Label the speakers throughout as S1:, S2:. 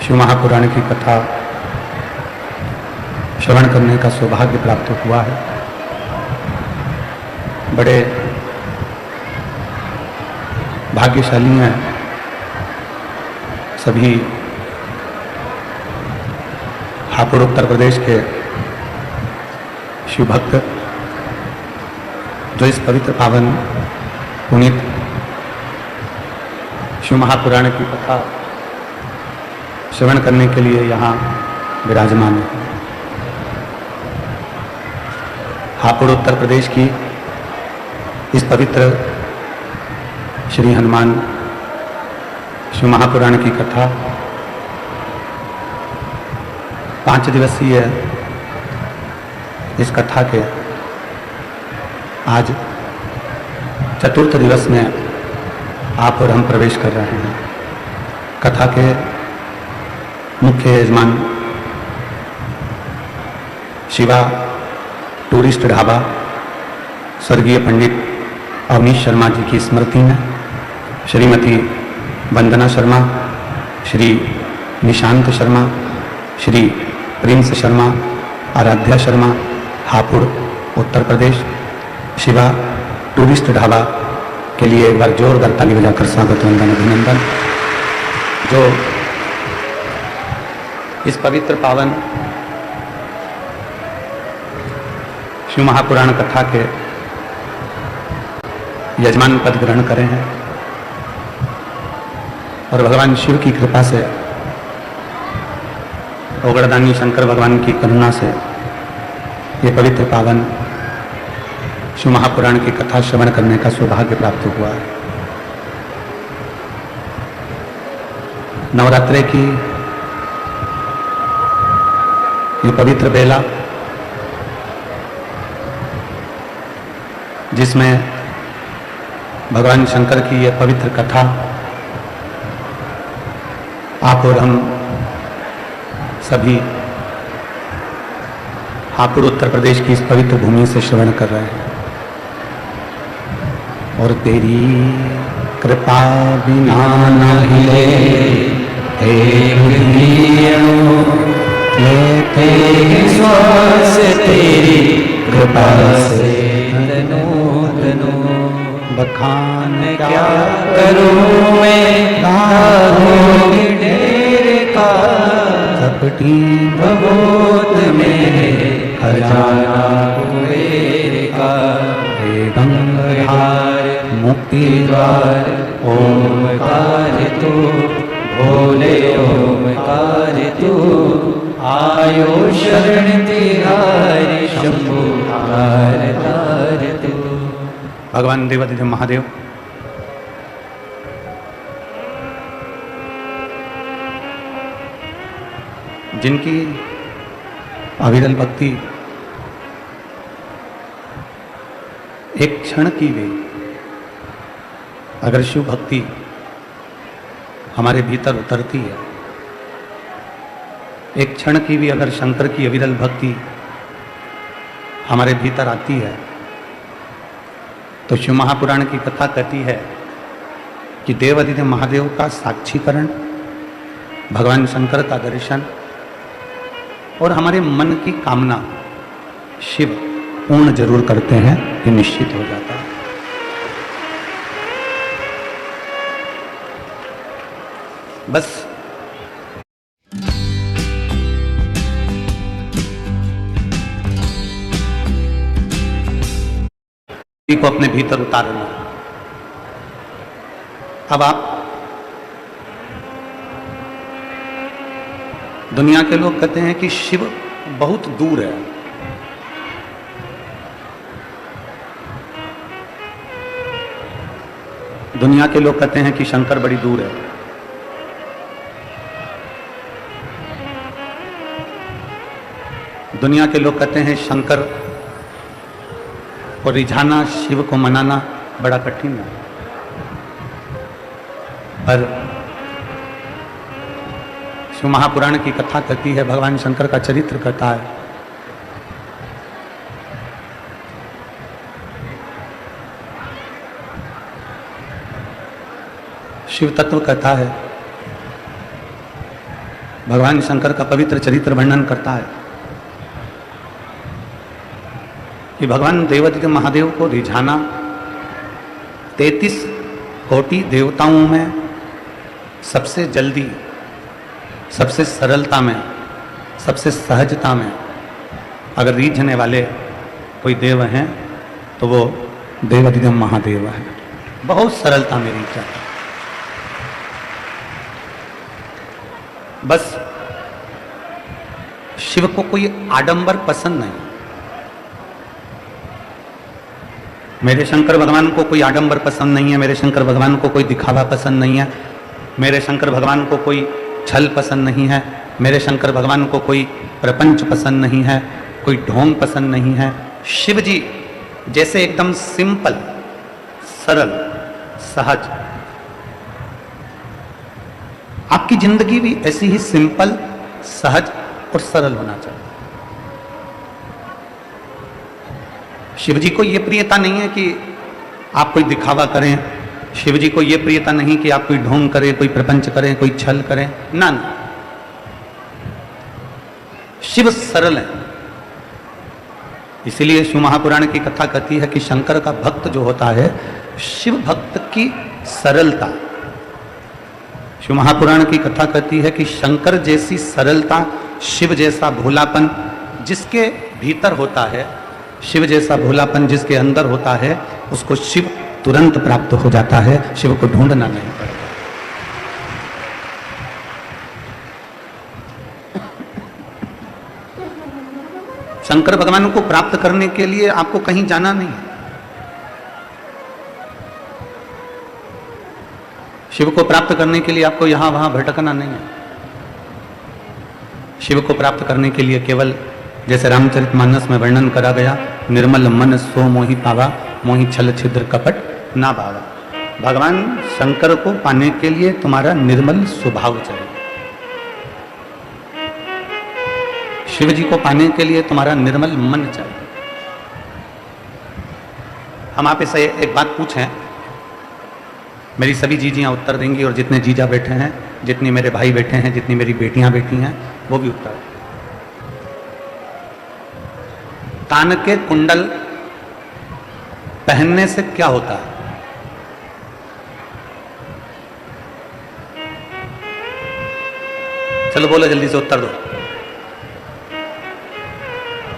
S1: शिव महापुराण की कथा श्रवण करने का सौभाग्य प्राप्त हुआ है। बड़े भाग्यशाली हैं सभी हापुड़ उत्तर प्रदेश के शिव भक्त जो इस पवित्र पावन पुनीत शिव महापुराण की कथा श्रवण करने के लिए यहाँ विराजमान है। हापुड़ उत्तर प्रदेश की इस पवित्र श्री हनुमान शिव महापुराण की कथा 5 दिवसीय इस कथा के आज चतुर्थ दिवस में आप और हम प्रवेश कर रहे हैं। कथा के मुख्य यजमान शिवा टूरिस्ट ढाबा स्वर्गीय पंडित अवनीश शर्मा जी की स्मृति में श्रीमती वंदना शर्मा, श्री निशांत शर्मा, श्री प्रिंस शर्मा, आराध्या शर्मा, हापुड़ उत्तर प्रदेश शिवा टूरिस्ट ढाबा के लिए एक बार जोरदार ताली बजाकर स्वागत वंदन अभिनंदन। जो इस पवित्र पावन शिव महापुराण कथा के यजमान पद ग्रहण करे हैं और भगवान शिव की कृपा से ओगड़दानी शंकर भगवान की करुणा से ये पवित्र पावन शिव महापुराण की कथा श्रवण करने का सौभाग्य प्राप्त हुआ है। नवरात्रे की ये पवित्र बेला जिसमें भगवान शंकर की यह पवित्र कथा आप और हम सभी हापुड़ उत्तर प्रदेश की इस पवित्र भूमि से श्रवण कर रहे हैं। और तेरी कृपा बिना नहीं लेते श्वास तेरी कृपा से बखान क्या करूं मैं ढेर का झपटी भगवत में खजाना कुबेर का हे गंगाधार मुक्ति द्वार ओमकार तू भोले ओमकार तू आयो शरण तिहारी शंभु तार तू। भगवान देवादिदेव महादेव जिनकी अविरल भक्ति एक क्षण की भी अगर शिव भक्ति हमारे भीतर उतरती है, एक क्षण की भी अगर शंकर की अविरल भक्ति हमारे भीतर आती है, तो शिव महापुराण की कथा कहती है कि देवादिदेव महादेव का साक्षीकरण, भगवान शंकर का दर्शन और हमारे मन की कामना शिव पूर्ण जरूर करते हैं, ये निश्चित हो जाता है। बस को अपने भीतर उतारना। अब आप दुनिया के लोग कहते हैं कि शिव बहुत दूर है, दुनिया के लोग कहते हैं कि शंकर बड़ी दूर है। दुनिया के लोग कहते हैं शंकर को रिझाना, शिव को मनाना बड़ा कठिन है। पर शिव महापुराण की कथा कहती है, भगवान शंकर का चरित्र कहता है शिव तत्व कहता है भगवान शंकर का पवित्र चरित्र वर्णन करता है कि भगवान देवादिदेव महादेव को रिझाना 33 कोटि देवताओं में सबसे जल्दी, सबसे सरलता में, सबसे सहजता में अगर रीझने वाले कोई देव हैं तो वो देवादिदेव महादेव है। बहुत सरलता में रीझा। बस शिव को कोई आडंबर पसंद नहीं। मेरे शंकर भगवान को कोई आडंबर पसंद नहीं है, मेरे शंकर भगवान को कोई दिखावा पसंद नहीं है, मेरे शंकर भगवान को कोई छल पसंद नहीं है, मेरे शंकर भगवान को कोई प्रपंच पसंद नहीं है, कोई ढोंग पसंद नहीं है। शिव जी जैसे एकदम सिंपल, सरल, सहज, आपकी जिंदगी भी ऐसी ही सिंपल, सहज और सरल होना चाहिए। शिव जी को यह प्रियता नहीं है कि आप कोई दिखावा करें, शिव जी को यह प्रियता नहीं कि आप कोई ढोंग करें, कोई प्रपंच करें, कोई छल करें, ना ना। शिव सरल है। इसीलिए शिव महापुराण की कथा कहती है कि शंकर का भक्त जो होता है, शिव भक्त की सरलता। शिव महापुराण की कथा कहती है कि शंकर जैसी सरलता, शिव जैसा भोलापन जिसके भीतर होता है, शिव जैसा भोलापन जिसके अंदर होता है, उसको शिव तुरंत प्राप्त हो जाता है। शिव को ढूंढना नहीं पड़ता। शंकर भगवान को प्राप्त करने के लिए आपको कहीं जाना नहीं है। शिव को प्राप्त करने के लिए आपको यहां वहां भटकना नहीं है। शिव को प्राप्त करने के लिए केवल जैसे रामचरितमानस में वर्णन करा गया, निर्मल मन सो मोहि पावा, मोहि छल छिद्र कपट ना भावा। भगवान शंकर को पाने के लिए तुम्हारा निर्मल स्वभाव चाहिए। शिव जी को पाने के लिए तुम्हारा निर्मल मन चाहिए। हम आप से एक बात पूछें, मेरी सभी जीजियां उत्तर देंगी और जितने जीजा बैठे हैं, जितनी मेरे भाई बैठे हैं, जितनी मेरी बेटियां बैठी हैं, वो भी उत्तर दें। कान के कुंडल पहनने से क्या होता है? चलो बोलो जल्दी से उत्तर दो।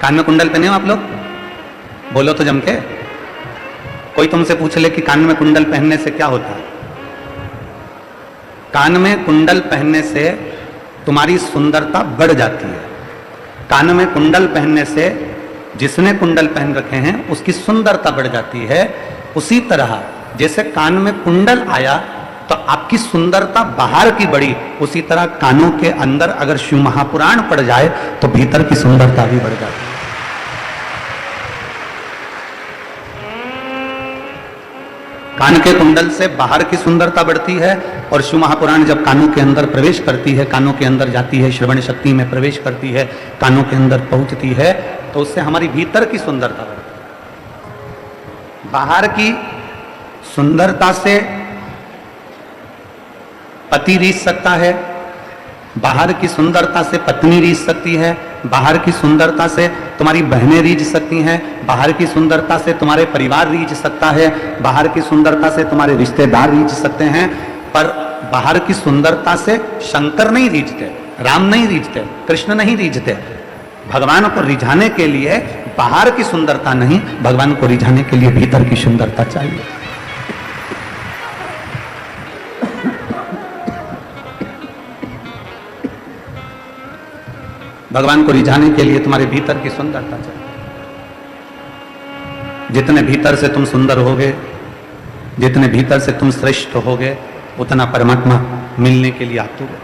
S1: कान में कुंडल पहने हो आप लोग? बोलो तो जम के। कोई तुमसे पूछ ले कि कान में कुंडल पहनने से क्या होता है? कान में कुंडल पहनने से तुम्हारी सुंदरता बढ़ जाती है। कान में कुंडल पहनने से जिसने कुंडल पहन रखे हैं उसकी सुंदरता बढ़ जाती है। उसी तरह जैसे कान में कुंडल आया तो आपकी सुंदरता बाहर की बढ़ी, उसी तरह कानों के अंदर अगर शिव महापुराण पड़ जाए तो भीतर की सुंदरता भी बढ़ जाती है। कान के कुंडल से बाहर की सुंदरता बढ़ती है और शिव महापुराण जब कानों के अंदर प्रवेश करती है, कानों के अंदर जाती है, श्रवण शक्ति में प्रवेश करती है, कानों के अंदर पहुंचती है, तो उससे हमारी भीतर की सुंदरता बढ़ती है। बाहर की सुंदरता से पति रीझ सकता है, बाहर की सुंदरता से पत्नी रीझ सकती है, बाहर की सुंदरता से तुम्हारी बहनें रीझ सकती हैं, बाहर की सुंदरता से तुम्हारे परिवार रीझ सकता है, बाहर की सुंदरता से तुम्हारे रिश्तेदार रीझ सकते हैं, पर बाहर की सुंदरता से शंकर नहीं रीझते, राम नहीं रीझते, कृष्ण नहीं रीझते। भगवान को रिझाने के लिए बाहर की सुंदरता नहीं, भगवान को रिझाने के लिए भीतर की सुंदरता चाहिए। भगवान को रिझाने के लिए तुम्हारे भीतर की सुंदरता चाहिए। जितने भीतर से तुम सुंदर होगे, जितने भीतर से तुम श्रेष्ठ होगे, उतना परमात्मा मिलने के लिए आतुर है।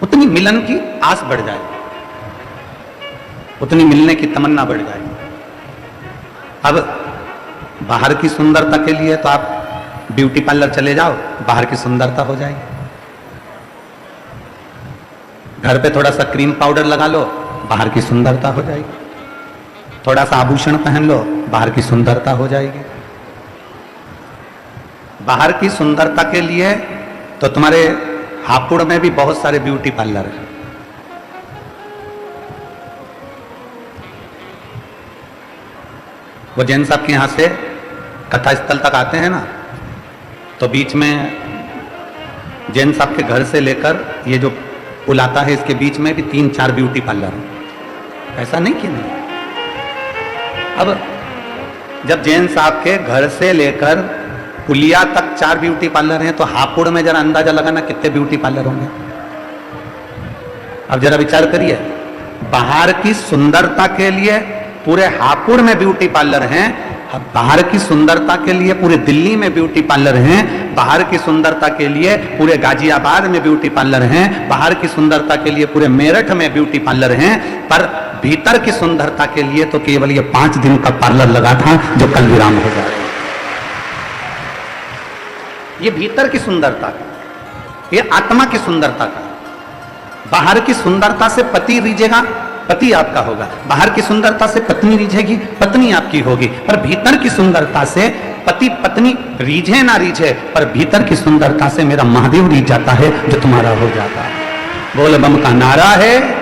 S1: उतनी मिलन की आस बढ़ जाएगी, उतनी मिलने की तमन्ना बढ़ जाएगी। अब बाहर की सुंदरता के लिए तो आप ब्यूटी पार्लर चले जाओ, बाहर की सुंदरता हो जाएगी। घर पे थोड़ा सा क्रीम पाउडर लगा लो, बाहर की सुंदरता हो जाएगी। थोड़ा सा आभूषण पहन लो, बाहर की सुंदरता हो जाएगी। बाहर की सुंदरता के लिए तो तुम्हारे हापुड़ में भी बहुत सारे ब्यूटी पार्लर हैं। वो जैन साहब के यहां से कथा स्थल तक आते हैं ना, तो बीच में जैन साहब के घर से लेकर ये जो पुल आता है, इसके बीच में भी 3-4 ब्यूटी पार्लर हैं। ऐसा नहीं कि नहीं। अब जब जैन साहब के घर से लेकर पुलिया तक 4 ब्यूटी पार्लर हैं, तो हापुड़ में जरा अंदाजा लगाना कितने ब्यूटी पार्लर होंगे। अब जरा विचार करिए, बाहर की सुंदरता के लिए पूरे हापुड़ में ब्यूटी पार्लर हैं, बाहर की सुंदरता के लिए पूरे दिल्ली में ब्यूटी पार्लर हैं, बाहर की सुंदरता के लिए पूरे गाजियाबाद में ब्यूटी पार्लर हैं, बाहर की सुंदरता के लिए पूरे मेरठ में ब्यूटी पार्लर हैं, पर भीतर की सुंदरता के लिए तो केवल ये 5 दिन का पार्लर लगा था जो कल विराम हो जाए। ये भीतर की सुंदरता का, ये आत्मा की सुंदरता का। बाहर की सुंदरता से पति रीझेगा, पति आपका होगा। बाहर की सुंदरता से पत्नी रीझेगी, पत्नी आपकी होगी। पर भीतर की सुंदरता से पति पत्नी रीझे ना रीझे, पर भीतर की सुंदरता से मेरा महादेव रीझ जाता है, जो तुम्हारा हो जाता है। बोल बम का नारा है।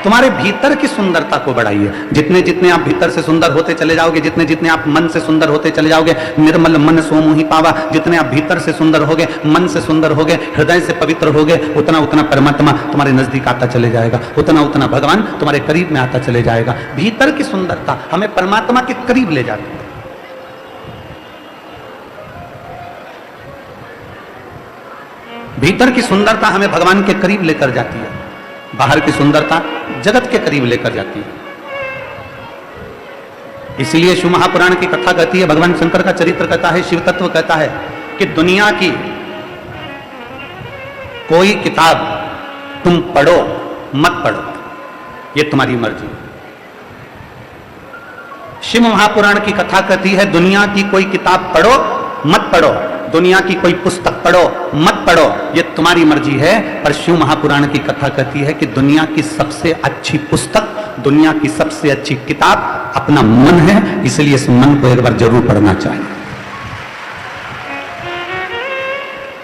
S1: तुम्हारे भीतर की सुंदरता को बढ़ाइए। जितने जितने आप भीतर से सुंदर होते चले जाओगे, जितने जितने आप मन से सुंदर होते चले जाओगे, निर्मल मन सो मोहि पावा, जितने आप भीतर से सुंदर होगे, मन से सुंदर होगे, हृदय से पवित्र होगे, उतना उतना परमात्मा तुम्हारे नजदीक आता चले जाएगा, उतना उतना भगवान तुम्हारे करीब में आता चले जाएगा। भीतर की सुंदरता हमें परमात्मा के करीब ले जाती है। भीतर की सुंदरता हमें भगवान के करीब लेकर जाती है, बाहर की सुंदरता जगत के करीब लेकर जाती है। इसलिए शिव महापुराण की कथा कहती है, भगवान शंकर का चरित्र कहता है, शिव तत्व कहता है कि दुनिया की कोई किताब तुम पढ़ो मत पढ़ो, ये तुम्हारी मर्जी। शिव महापुराण की कथा कहती है, दुनिया की कोई किताब पढ़ो मत पढ़ो, दुनिया की कोई पुस्तक पढ़ो मत पढ़ो, ये तुम्हारी मर्जी है। पर शिव महापुराण की कथा कहती है कि दुनिया की सबसे अच्छी पुस्तक, दुनिया की सबसे अच्छी किताब अपना मन है, इसलिए इस मन को एक बार जरूर पढ़ना चाहिए।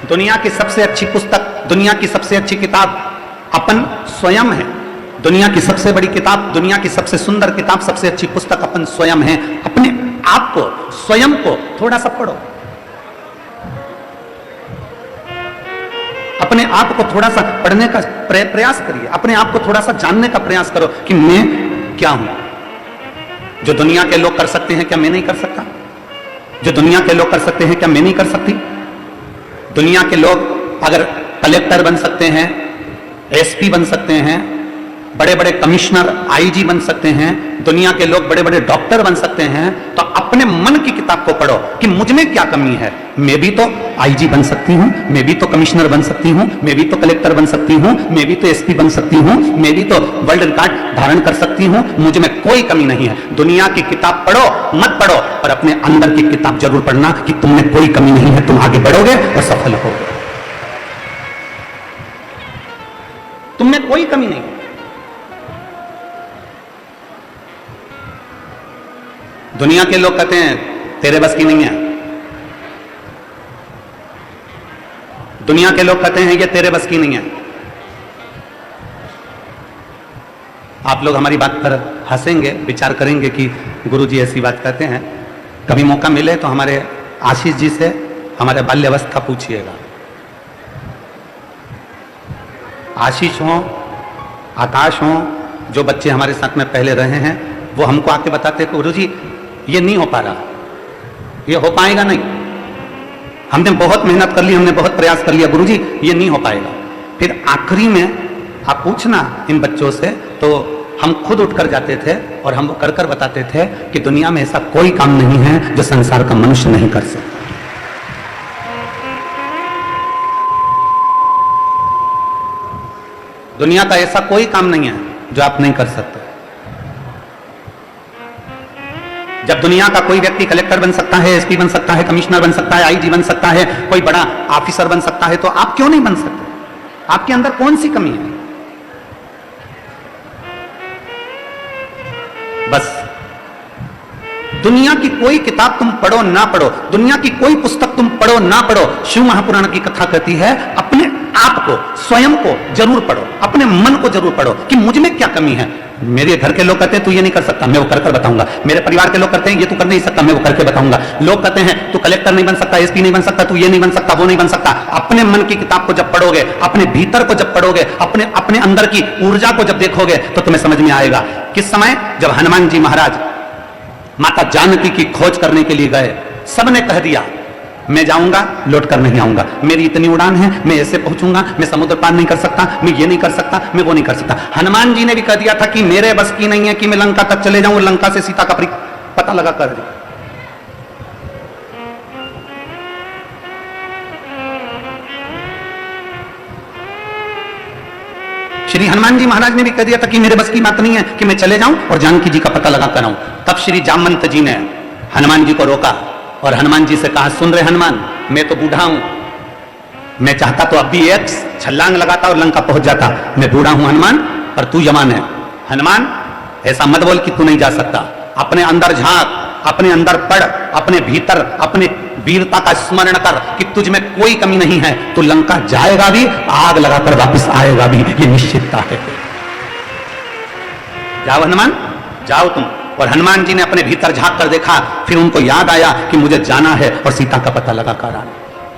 S1: दुनिया की सबसे अच्छी पुस्तक, दुनिया की सबसे अच्छी किताब अपन स्वयं है। दुनिया की सबसे बड़ी किताब, दुनिया की सबसे सुंदर किताब, सबसे अच्छी पुस्तक अपन स्वयं है। अपने आप को, स्वयं को थोड़ा सा पढ़ो, अपने आप को थोड़ा सा पढ़ने का प्रयास करिए, अपने आप को थोड़ा सा जानने का प्रयास करो कि मैं क्या हूं। जो दुनिया के लोग कर सकते हैं, क्या मैं नहीं कर सकता? जो दुनिया के लोग कर सकते हैं, क्या मैं नहीं कर सकती? दुनिया के लोग अगर कलेक्टर बन सकते हैं, एसपी बन सकते हैं, बड़े बड़े कमिश्नर आईजी बन सकते हैं, दुनिया के लोग बड़े बड़े डॉक्टर बन सकते हैं, तो अपने मन की किताब को पढ़ो कि मुझ में क्या कमी है। मैं भी तो आईजी बन सकती हूं, मैं भी तो कमिश्नर बन सकती हूं, मैं भी तो कलेक्टर बन सकती हूं, मैं भी तो एसपी बन सकती हूं, मैं भी तो वर्ल्ड रिकॉर्ड धारण कर सकती हूं, मुझ में कोई कमी नहीं है। दुनिया की किताब पढ़ो मत पढ़ो, पर अपने अंदर की किताब जरूर पढ़ना कि तुम में कोई कमी नहीं है, तुम आगे बढ़ोगे और सफल होगे। तुम में कोई कमी नहीं। दुनिया के लोग कहते हैं तेरे बस की नहीं है, दुनिया के लोग कहते हैं ये तेरे बस की नहीं है। आप लोग हमारी बात पर हंसेंगे, विचार करेंगे कि गुरुजी ऐसी बात कहते हैं। कभी मौका मिले तो हमारे आशीष जी से हमारे बाल्यावस्था पूछिएगा। आशीष हो, आकाश हो, जो बच्चे हमारे साथ में पहले रहे हैं, वो हमको आके बताते हैं गुरुजी ये नहीं हो पा रहा, ये हो पाएगा नहीं, हमने बहुत मेहनत कर ली, हमने बहुत प्रयास कर लिया, गुरुजी ये नहीं हो पाएगा। फिर आखिरी में आप पूछना इन बच्चों से, तो हम खुद उठ कर जाते थे और हम कर कर बताते थे कि दुनिया में ऐसा कोई काम नहीं है जो संसार का मनुष्य नहीं कर सकता। दुनिया का ऐसा कोई काम नहीं है जो आप नहीं कर सकते। जब दुनिया का कोई व्यक्ति कलेक्टर बन सकता है, एसपी बन सकता है, कमिश्नर बन सकता है, आईजी बन सकता है, कोई बड़ा ऑफिसर बन सकता है, तो आप क्यों नहीं बन सकते? आपके अंदर कौन सी कमी है? बस दुनिया की कोई किताब तुम पढ़ो ना पढ़ो, दुनिया की कोई पुस्तक तुम पढ़ो ना पढ़ो, शिव महापुराण की कथा कहती है अपने आप को, स्वयं को जरूर पढ़ो, अपने मन को जरूर पढ़ो कि मुझ में क्या कमी है। मेरे घर के लोग कहते हैं तू ये नहीं कर सकता, मैं वो कर बताऊंगा। मेरे परिवार के लोग कहते हैं ये तू कर नहीं सकता, मैं वो करके बताऊंगा। लोग कहते हैं तू कलेक्टर नहीं बन सकता, एसपी नहीं बन सकता, तू ये नहीं बन सकता, वो नहीं बन सकता। अपने मन की किताब को जब पढ़ोगे, अपने भीतर को जब पढ़ोगे, अपने अंदर की ऊर्जा को जब देखोगे तो तुम्हें समझ में आएगा। किस समय? जब हनुमान जी महाराज माता जानकी की खोज करने के लिए गए, सबने कह दिया मैं जाऊंगा लौट कर नहीं आऊंगा, मेरी इतनी उड़ान है, मैं ऐसे पहुंचूंगा, मैं समुद्र पार नहीं कर सकता, मैं ये नहीं कर सकता, मैं वो नहीं कर सकता। हनुमान जी ने भी कह दिया था कि मेरे बस की नहीं है कि मैं लंका तक चले जाऊं, लंका से सीता का पता लगा कर दे। श्री हनुमान जी महाराज ने भी कह दिया था कि मेरे बस की बात नहीं है कि मैं चले जाऊं और जानकी जी का पता लगा कर आऊं। तब श्री जामवंत जी ने हनुमान जी को रोका और हनुमान जी से कहा, सुन रहे हनुमान, मैं तो बूढ़ा हूं, मैं चाहता तो अब भी एक छलांग लगाता और लंका पहुंच जाता, मैं बूढ़ा हूं हनुमान, पर तू जवान है। हनुमान ऐसा मत बोल कि तू नहीं जा सकता, अपने अंदर झांक, अपने अंदर पढ़, अपने भीतर अपने वीरता का स्मरण कर कि तुझ में कोई कमी नहीं है, तू लंका जाएगा भी, आग लगाकर वापस आएगा भी, ये निश्चितता है। जाओ हनुमान, जाओ तुम। और हनुमान जी ने अपने भीतर झांक कर देखा, फिर उनको याद आया कि मुझे जाना है और सीता का पता लगाकर आना।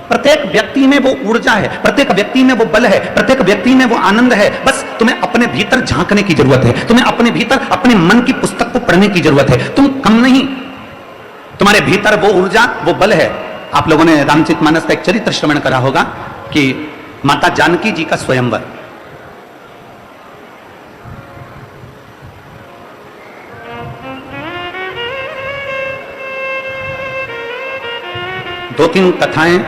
S1: प्रत्येक व्यक्ति में वो ऊर्जा है, प्रत्येक व्यक्ति में वो बल है, प्रत्येक व्यक्ति में वो आनंद है। बस तुम्हें अपने भीतर झांकने की जरूरत है, तुम्हें अपने भीतर अपने मन की पुस्तक को पढ़ने की जरूरत है। तुम कम नहीं, तुम्हारे भीतर वो ऊर्जा वो बल है। आप लोगों ने रामचरितमानस का एक चरित्र श्रवण करा होगा कि माता जानकी जी का स्वयंवर। दो तीन कथाएं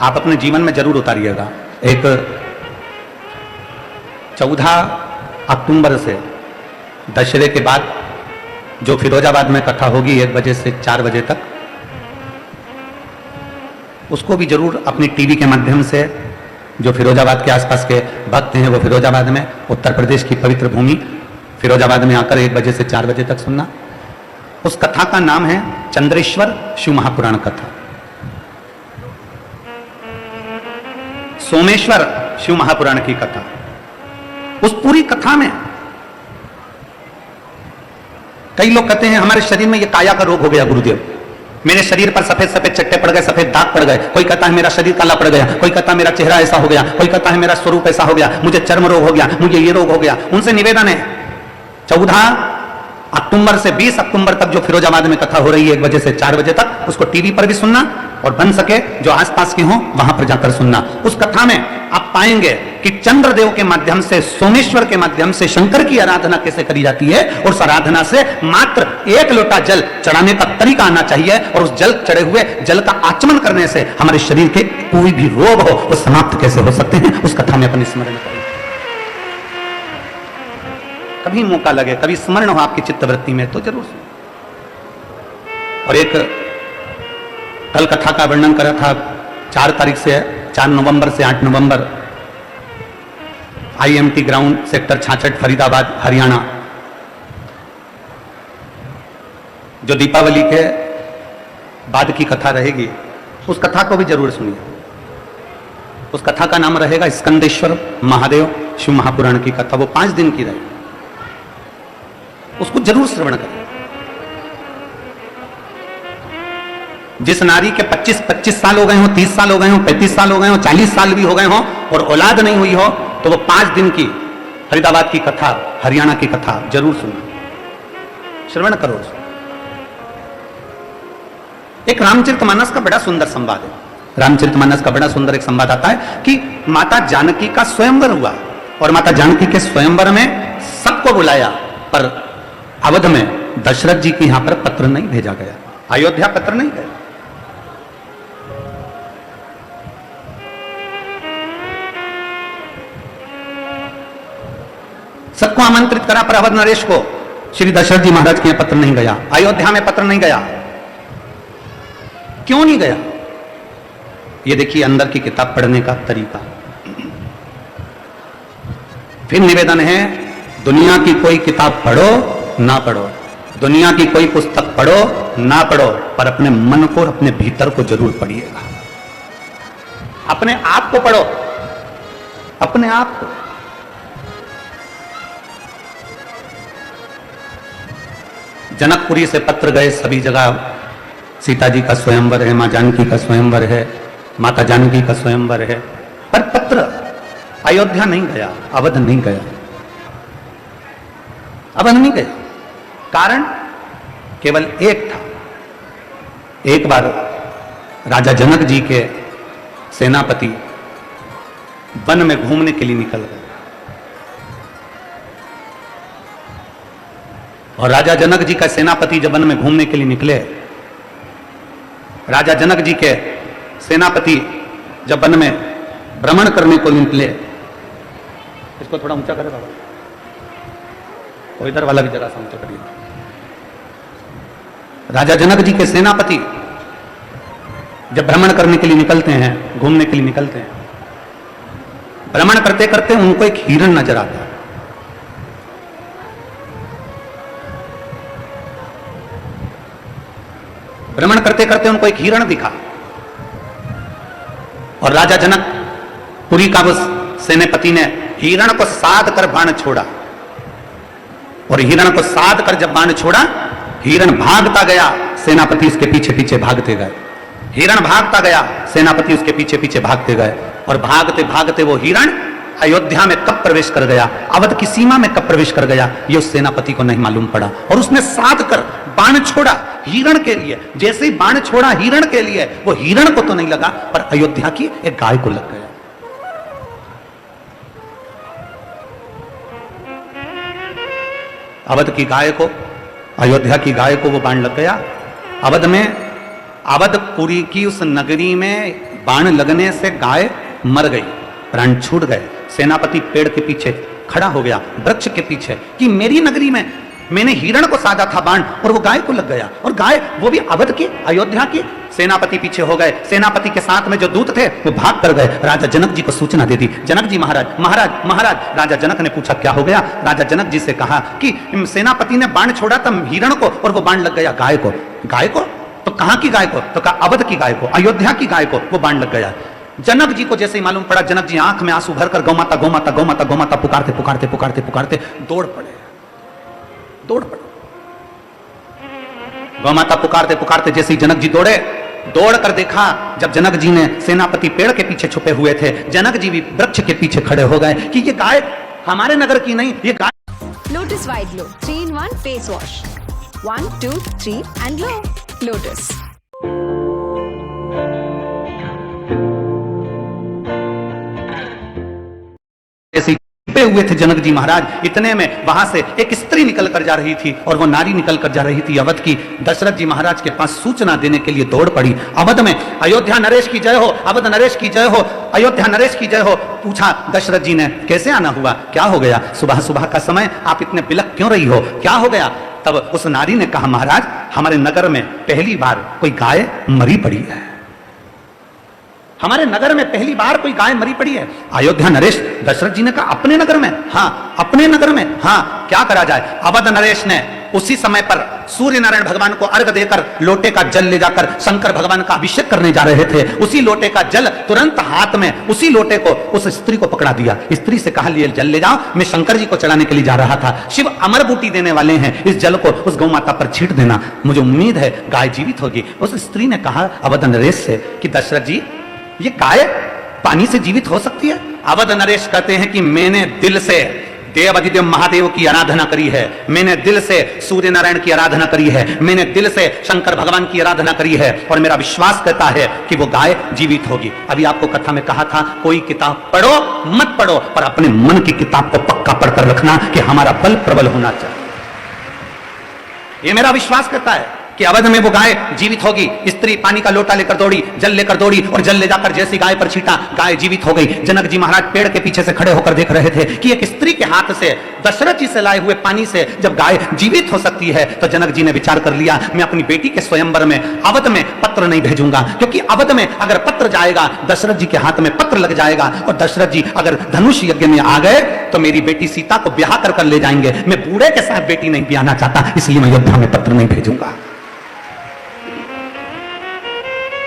S1: आप अपने जीवन में जरूर उतारिएगा। एक 14 अक्टूबर से दशहरे के बाद जो फिरोजाबाद में कथा होगी 1 बजे से 4 बजे तक, उसको भी जरूर अपनी टीवी के माध्यम से, जो फिरोजाबाद के आसपास के भक्त हैं वो फिरोजाबाद में, उत्तर प्रदेश की पवित्र भूमि फिरोजाबाद में आकर 1 बजे से 4 बजे तक सुनना। उस कथा का नाम है चंद्रेश्वर शिव महापुराण कथा। सोमेश्वर शिव महापुराण की कथा। उस पूरी कथा में कई लोग कहते हैं हमारे शरीर में ये काया का रोग हो गया गुरुदेव, मेरे शरीर पर सफेद सफेद चट्टे पड़ गए, सफेद दाग पड़ गए। कोई कहता है मेरा शरीर काला पड़ गया, कोई कहता है मेरा चेहरा ऐसा हो गया, कोई कहता है मेरा स्वरूप ऐसा हो गया, मुझे चर्म रोग हो गया, मुझे ये रोग हो गया। उनसे निवेदन है 14 अक्टूबर से 20 अक्टूबर तक जो फिरोजाबाद में कथा हो रही है 1 बजे से 4 बजे तक, उसको टीवी पर भी सुनना और बन सके जो आसपास के हों वहां पर जाकर सुनना। उस कथा में आप पाएंगे कि चंद्रदेव के माध्यम से, सोमेश्वर के माध्यम से शंकर की आराधना कैसे करी जाती है, और उस आराधना से मात्र 1 लोटा जल चढ़ाने का तरीका आना चाहिए, और उस जल चढ़े हुए जल का आचमन करने से हमारे शरीर के कोई भी रोग हो वो समाप्त कैसे हो सकते हैं, उस कथा में अपने स्मरण करें। कभी मौका लगे, कभी स्मरण हो आपकी चित्तवृत्ति में तो जरूर सुनो। और एक कल कथा का वर्णन करा था 4 तारीख से 4 नवंबर से 8 नवंबर IMT ground sector 66 Faridabad Haryana, जो दीपावली के बाद की कथा रहेगी, उस कथा को भी जरूर सुनिए। उस कथा का नाम रहेगा स्कंदेश्वर महादेव शिव महापुराण की कथा। वो 5 दिन की रहेगी, उसको जरूर श्रवण करें। जिस नारी के 25 साल हो गए हो, 30 साल हो गए हो, 35 साल हो गए हो, 40 साल भी हो गए हो और औलाद नहीं हुई हो, तो वो 5 दिन की फरीदाबाद की कथा, हरियाणा की कथा जरूर सुनो, श्रवण करो। एक रामचरितमानस का बड़ा सुंदर संवाद है। रामचरितमानस का बड़ा सुंदर एक संवाद आता है कि माता जानकी का स्वयंवर हुआ और माता जानकी के स्वयंवर में सबको बुलाया, पर अवध में दशरथ जी के यहां पर पत्र नहीं भेजा गया, अयोध्या पत्र नहीं गया। सबको आमंत्रित करा, पर अवध नरेश को श्री दशरथ जी महाराज के यहां पत्र नहीं गया, अयोध्या में पत्र नहीं गया। क्यों नहीं गया? ये देखिए अंदर की किताब पढ़ने का तरीका। फिर निवेदन है, दुनिया की कोई किताब पढ़ो ना पढ़ो, दुनिया की कोई पुस्तक पढ़ो ना पढ़ो, पर अपने मन को और अपने भीतर को जरूर पढ़िएगा। अपने आप को पढ़ो, अपने आप को। जनकपुरी से पत्र गए सभी जगह, सीता जी का स्वयंवर है, मां जानकी का स्वयंवर है, माता जानकी का स्वयंवर है, पर पत्र अयोध्या नहीं गया, अवध नहीं गया, अवध नहीं गया। कारण केवल एक था। एक बार राजा जनक जी के सेनापति वन में घूमने के लिए निकल गए, और राजा जनक जी का सेनापति जब वन में घूमने के लिए निकले, राजा जनक जी के सेनापति जब वन में भ्रमण करने को निकले, इसको थोड़ा ऊंचा करे बाबा, और इधर वाला भी जगह सा ऊंचा करिए। राजा जनक जी के सेनापति जब भ्रमण करने के लिए निकलते हैं, घूमने के लिए निकलते हैं, भ्रमण करते करते उनको एक हिरण नजर आता है। भ्रमण करते करते उनको एक हिरण दिखा, और राजा जनक पुरी का उस सेनापति ने हिरण को साध कर बाण छोड़ा, और हिरण को साध कर जब बाण छोड़ा, हिरण भागता गया, सेनापति उसके पीछे पीछे भागते गए। हिरण भागता गया, सेनापति उसके पीछे पीछे भागते गए, और भागते भागते वो हिरण अयोध्या में कब प्रवेश कर गया, अवध की सीमा में कब प्रवेश कर गया, ये उस सेनापति को नहीं मालूम पड़ा। और उसने साध कर बाण छोड़ा हिरण के लिए। जैसे ही बाण छोड़ा हिरण के लिए, वो हिरण को तो नहीं लगा, पर अयोध्या की एक गाय को लग गया। अवध की गाय को, अयोध्या की गाय को वो बाण लग गया। अवध में, अवधपुरी की उस नगरी में बाण लगने से गाय मर गई, प्राण छूट गए। सेनापति पेड़ के पीछे खड़ा हो गया, वृक्ष के पीछे, कि मेरी नगरी में मैंने हिरण को साधा था बाण, और वो गाय को लग गया, और गाय वो भी अवध की, अयोध्या की। सेनापति पीछे हो गए, सेनापति के साथ में जो दूत थे वो भाग कर गए, राजा जनक जी को सूचना दे दी। जनक जी महाराज, महाराज, महाराज। राजा जनक ने पूछा क्या हो गया। राजा जनक जी से कहा कि सेनापति ने बाण छोड़ा था हिरण को, और वो बाण लग गया गाय को। गाय को? तो कहां की गाय को? तो कहा अवध की गाय को, अयोध्या की गाय को वो बाण लग गया। जनक जी को जैसे ही मालूम पड़ा, जनक जी आंख में आंसू भरकर गौमाता गौमाता गौमाता गौमाता पुकारते पुकारते पुकारते पुकारते दौड़ पड़े, दौड़ पड़े। गौमाता पुकारते पुकारते जैसे ही जनक जी दौड़े, दौड़ कर देखा, जब जनक जी ने, सेनापति पेड़ के पीछे छुपे हुए थे, जनक जी भी वृक्ष के पीछे खड़े हो गए कि ये गाय हमारे नगर की नहीं, ये गाय।
S2: Lotus white glow 3-in-1 face wash, 1, 2, 3 and glow. Lotus.
S1: छिपे हुए थे जनक जी महाराज। इतने में वहां से एक स्त्री निकल कर जा रही थी, और वो नारी निकल कर जा रही थी अवध की। दशरथ जी महाराज के पास सूचना देने के लिए दौड़ पड़ी। अवध में अयोध्या नरेश की जय हो, अवध नरेश की जय हो, अयोध्या नरेश की जय हो। पूछा दशरथ जी ने कैसे आना हुआ, क्या हो गया, सुबह सुबह का समय आप इतने बिलख क्यों रही हो, क्या हो गया। तब उस नारी ने कहा महाराज, हमारे नगर में पहली बार कोई गाय मरी पड़ी है, हमारे नगर में पहली बार कोई गाय मरी पड़ी है। अयोध्या नरेश, दशरथ जी ने कहा अपने नगर में? हाँ अपने नगर में। हाँ क्या करा जाए। अवध नरेश ने उसी समय पर सूर्य नारायण भगवान को अर्घ देकर लोटे का जल ले जाकर शंकर भगवान का अभिषेक करने जा रहे थे। उसी लोटे का जल तुरंत हाथ में, उसी लोटे को उस स्त्री को पकड़ा दिया। स्त्री से कहा लिए जल ले जाओ, मैं शंकर जी को चढ़ाने के लिए जा रहा था, शिव अमर बूटी देने वाले हैं, इस जल को उस गौ माता पर छींट देना, मुझे उम्मीद है गाय जीवित होगी। उस स्त्री ने कहा अवध नरेश से कि दशरथ जी ये गाय पानी से जीवित हो सकती है? अवध नरेश कहते हैं कि मैंने दिल से देव अधिदेव महादेव की आराधना करी है, मैंने दिल से सूर्य नारायण की आराधना करी है, मैंने दिल से शंकर भगवान की आराधना करी है, और मेरा विश्वास कहता है कि वो गाय जीवित होगी। अभी आपको कथा में कहा था कोई किताब पढ़ो मत पढ़ो, पर अपने मन की किताब को पक्का पढ़कर रखना कि हमारा बल प्रबल होना चाहिए। ये मेरा विश्वास कहता है। कि अवध में वो गाय जीवित होगी। स्त्री पानी का लोटा लेकर दौड़ी, जल लेकर दौड़ी और जल ले जाकर जैसी गाय पर छीटा, गाय जीवित हो गई। जनक जी महाराज पेड़ के पीछे से खड़े होकर देख रहे थे कि एक स्त्री के हाथ से, दशरथ जी से लाए हुए पानी से जब गाय जीवित हो सकती है, तो जनक जी ने विचार कर लिया, मैं अपनी बेटी के स्वयंवर में अवध में पत्र नहीं भेजूंगा, क्योंकि अवध में अगर पत्र जाएगा, दशरथ जी के हाथ में पत्र लग जाएगा और दशरथ जी अगर धनुष यज्ञ में आ गए तो मेरी बेटी सीता को ब्याह कर ले जाएंगे। मैं बूढ़े के साथ बेटी नहीं ब्याहना चाहता, इसलिए मैं अयोध्या में पत्र नहीं भेजूंगा।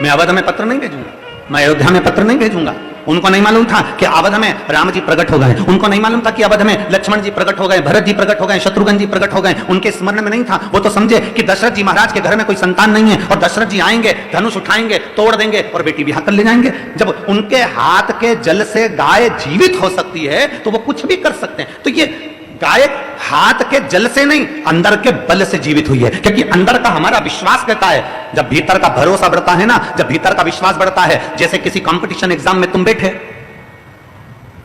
S1: मैं अवध में पत्र नहीं भेजूंगा, मैं अयोध्या में पत्र नहीं भेजूंगा। उनको नहीं मालूम था कि अवध में राम जी प्रकट हो गए, उनको नहीं मालूम था कि अवध में लक्ष्मण जी प्रकट हो गए, भरत जी प्रकट हो गए, शत्रुघ्न जी प्रकट हो गए, उनके स्मरण में नहीं था। वो तो समझे कि दशरथ जी महाराज के घर में कोई संतान नहीं है और दशरथ जी आएंगे, धनुष उठाएंगे, तोड़ देंगे और बेटी ब्याह कर ले जाएंगे। जब उनके हाथ के जल से गाय जीवित हो सकती है तो वो कुछ भी कर सकते हैं। तो ये गाय हाथ के जल से नहीं, अंदर के बल से जीवित हुई है, क्योंकि अंदर का हमारा विश्वास कहता है, जब भीतर का भरोसा बढ़ता है ना, जब भीतर का विश्वास बढ़ता है, जैसे किसी कंपटीशन एग्जाम में तुम बैठे,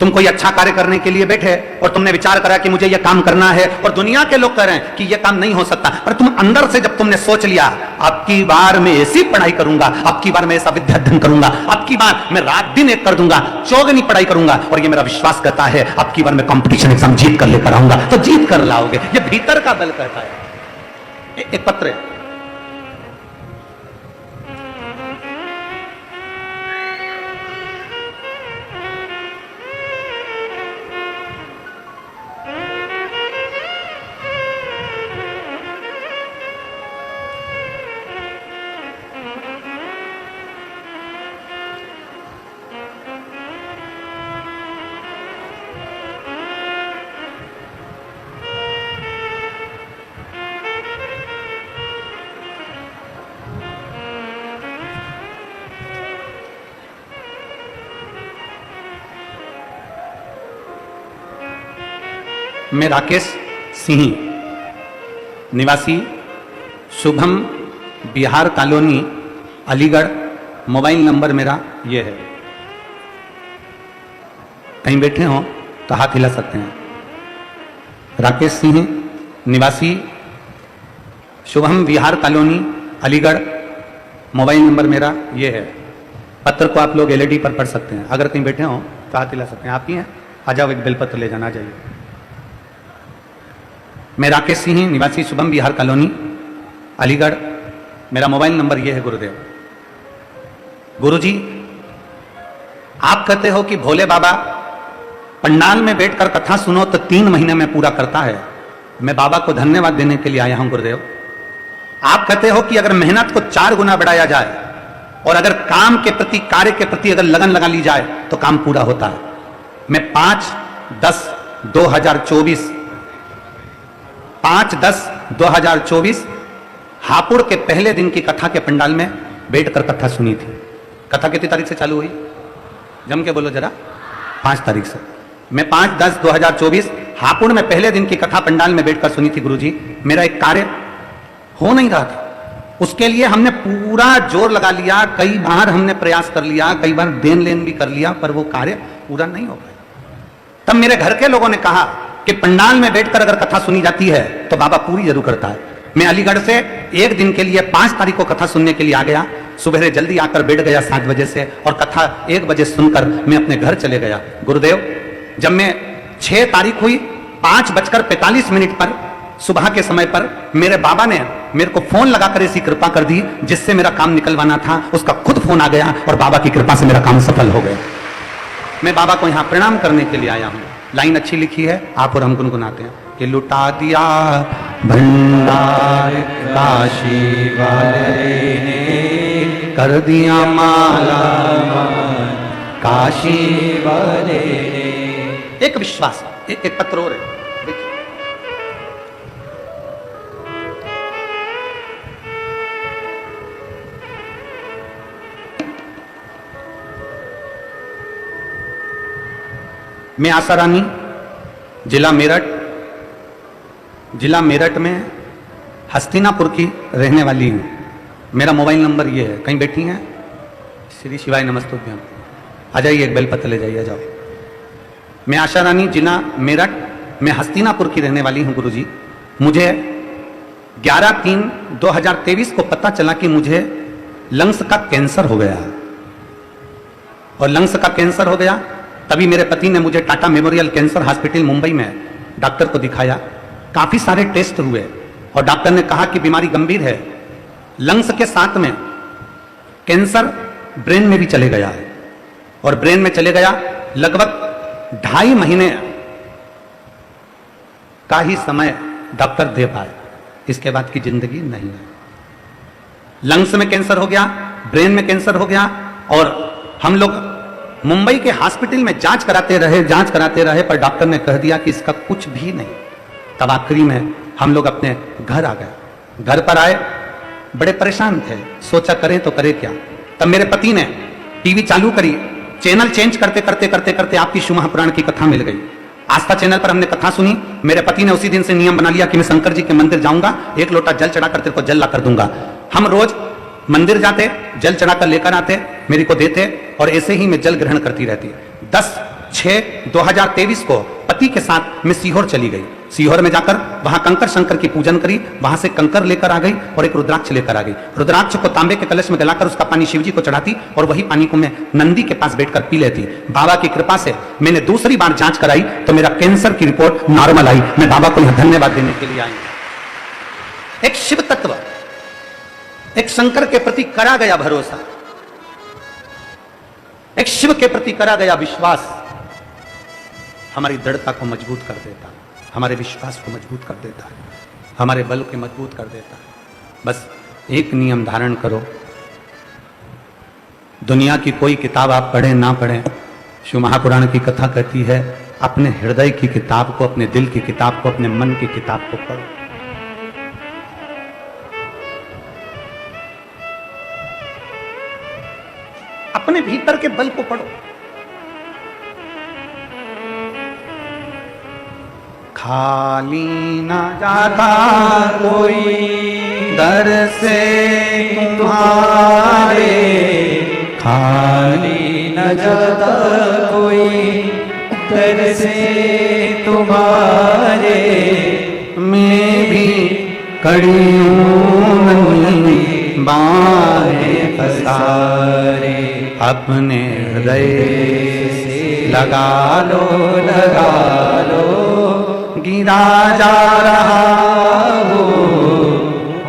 S1: तुम कोई अच्छा कार्य करने के लिए बैठे और तुमने विचार करा कि मुझे यह काम करना है और दुनिया के लोग कह रहे हैं कि यह काम नहीं हो सकता, पर तुम अंदर से जब तुमने सोच लिया, अब की बार मैं ऐसी पढ़ाई करूंगा, अब की बार मैं ऐसा विद्या अध्ययन करूंगा, अब की बार मैं रात दिन एक कर दूंगा, चौगनी पढ़ाई करूंगा और ये मेरा विश्वास कहता है अब की बार मैं कंपटीशन एग्जाम जीत कर लेकर आऊंगा, तो जीत कर लाओगे। ये भीतर का बल कहता है। एक पत्र है, मैं राकेश सिंह, निवासी Shubham Bihar colony Aligarh, mobile number मेरा ये है। कहीं बैठे हो तो हाथ हिला सकते हैं। राकेश सिंह, निवासी Shubham Bihar colony Aligarh, mobile number मेरा ये है। पत्र को आप लोग एलईडी पर पढ़ सकते हैं। अगर कहीं बैठे हो तो हाथ हिला सकते हैं। आप ही हैं, आ जाओ, एक बेलपत्र ले जाना, चाहिए। मैं राकेश सिंह, निवासी शुभम बिहार कॉलोनी अलीगढ़, मेरा मोबाइल नंबर यह है। गुरुदेव, गुरुजी, आप कहते हो कि भोले बाबा पंडाल में बैठकर कथा सुनो तो 3 महीने में पूरा करता है। मैं बाबा को धन्यवाद देने के लिए आया हूं। गुरुदेव, आप कहते हो कि अगर मेहनत को 4 गुना बढ़ाया जाए और अगर काम के प्रति, कार्य के प्रति अगर लगन लगा ली जाए तो काम पूरा होता है। मैं 5/10/2024 हापुड़ के पहले दिन की कथा के पंडाल में बैठकर कथा सुनी थी। कथा कितनी तारीख से चालू हुई? जम के बोलो जरा। 5 तारीख से। मैं 5/10/2024 हापुड़ में पहले दिन की कथा पंडाल में बैठकर सुनी थी। गुरुजी, मेरा एक कार्य हो नहीं रहा था, उसके लिए हमने पूरा जोर लगा लिया, कई बार हमने प्रयास कर लिया, कई बार देन लेन भी कर लिया, पर वो कार्य पूरा नहीं हो पाया। तब मेरे घर के लोगों ने कहा कि पंडाल में बैठकर अगर कथा सुनी जाती है तो बाबा पूरी जरूर करता है। मैं अलीगढ़ से एक दिन के लिए 5 तारीख को कथा सुनने के लिए आ गया। सुबह जल्दी आकर बैठ गया 7 बजे से और कथा 1 बजे सुनकर मैं अपने घर चले गया। गुरुदेव, जब मैं 6 तारीख हुई 5:45 पर सुबह के समय पर मेरे बाबा ने मेरे को फोन लगाकर ऐसी कृपा कर दी जिससे मेरा काम निकलवाना था, उसका खुद फोन आ गया और बाबा की कृपा से मेरा काम सफल हो गया। मैं बाबा को यहाँ प्रणाम करने के लिए आया हूँ। लाइन अच्छी लिखी है, आप और हम गुनगुनाते हैं कि लुटा दिया भंडार काशी वाले ने, कर दिया माला काशी वाले ने। एक विश्वास, एक पत्र और है, देखिए। मैं आशा रानी, जिला मेरठ में हस्तिनापुर की रहने वाली हूँ। मेरा मोबाइल नंबर ये है। कहीं बैठी हैं? श्री शिवाय नमस्तुभ्यम। आ जाइए, एक बेलपत्र ले जाइए, जाओ। मैं आशा रानी, जिला मेरठ में हस्तिनापुर की रहने वाली हूँ। गुरुजी, मुझे 11/3/2023 को पता चला कि मुझे लंग्स का कैंसर हो गया। और लंग्स का कैंसर हो गया, तभी मेरे पति ने मुझे Tata memorial cancer hospital Mumbai में डॉक्टर को दिखाया। काफी सारे टेस्ट हुए और डॉक्टर ने कहा कि बीमारी गंभीर है, लंग्स के साथ में कैंसर ब्रेन में भी चले गया है। और ब्रेन में चले गया, लगभग 2.5 महीने का ही समय डॉक्टर दे पाए, इसके बाद की जिंदगी नहीं है। लंग्स में कैंसर हो गया, ब्रेन में कैंसर हो गया, और हम लोग मुंबई के हॉस्पिटल में जांच कराते रहे, पर डॉक्टर ने कह दिया कि इसका कुछ भी नहीं। तब आखिरी में हम लोग अपने घर आ गए। घर पर आए, बड़े परेशान थे, सोचा करें तो करें क्या। तब मेरे पति ने टीवी चालू करी, चैनल चेंज करते करते आपकी शिव महापुराण की कथा मिल गई। आस्था चैनल पर हमने कथा सुनी। मेरे पति ने उसी दिन से नियम बना लिया कि मैं शंकर जी के मंदिर जाऊंगा, 1 लोटा जल चढ़ाकर तेरे को जल ला कर दूंगा। हम रोज मंदिर जाते, जल चढ़ाकर लेकर आते, मेरे को देते, और ऐसे ही मैं जल ग्रहण करती रहती। 10/6/2023 को पति के साथ मैं सीहोर चली गई। सीहोर में जाकर वहां कंकर शंकर की पूजन करी, वहां से कंकर लेकर आ गई और एक रुद्राक्ष लेकर आ गई। रुद्राक्ष को तांबे के कलश में गलाकर उसका पानी शिव जी को चढ़ाती और वही पानी को मैं नंदी के पास बैठकर पी लेती। बाबा की कृपा से मैंने दूसरी बार जांच कराई तो मेरा कैंसर की रिपोर्ट नॉर्मल आई। मैं बाबा को यहां धन्यवाद देने के लिए आई। एक शिव तत्व, एक शंकर के प्रति करा गया भरोसा, एक शिव के प्रति करा गया विश्वास हमारी दृढ़ता को मजबूत कर देता है, हमारे विश्वास को मजबूत कर देता है, हमारे बल को मजबूत कर देता है। बस एक नियम धारण करो, दुनिया की कोई किताब आप पढ़ें ना पढ़ें, शिव महापुराण की कथा कहती है अपने हृदय की किताब को, अपने दिल की किताब को, अपने मन की किताब को पढ़ो। अपने भीतर के बल को पढ़ो। खाली ना जाता कोई दर से तुम्हारे,
S3: खाली न जाता कोई दर से तुम्हारे,
S1: मैं भी कड़ी हूँ बाहें पसारे, अपने हृदय से लगा लो गिरा जा रहा हो,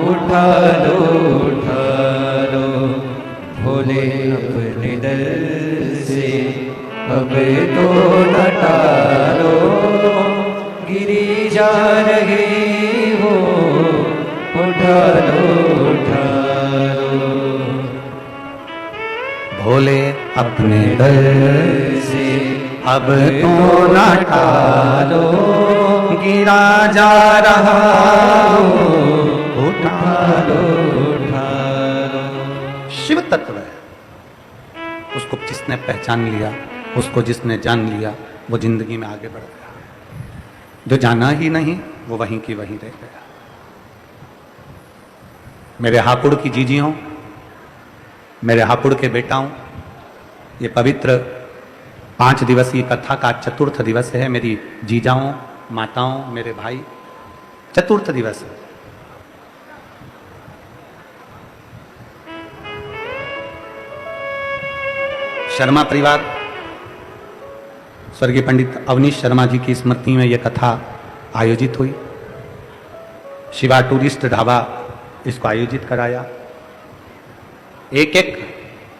S3: उठा लो भोले अपने दर से, अब तो न टालो, गिरी जा रही हो, उठा लो
S1: भोले अपने दर से अब तो न टालो, गिरा जा रहा हो, उठा लो। शिव तत्व है, उसको जिसने पहचान लिया, उसको जिसने जान लिया, वो जिंदगी में आगे बढ़ गया। जो जाना ही नहीं वो वहीं की वहीं रह गया। मेरे हापुड़ की जीजियों, मेरे हापुड़ के बेटाओं, ये पवित्र 5 दिवसीय कथा का चतुर्थ दिवस है। मेरी जीजाओं, माताओं, मेरे भाई, चतुर्थ दिवस है। शर्मा परिवार, स्वर्गीय पंडित अवनीश शर्मा जी की स्मृति में यह कथा आयोजित हुई। शिवा टूरिस्ट ढाबा इसको आयोजित कराया। एक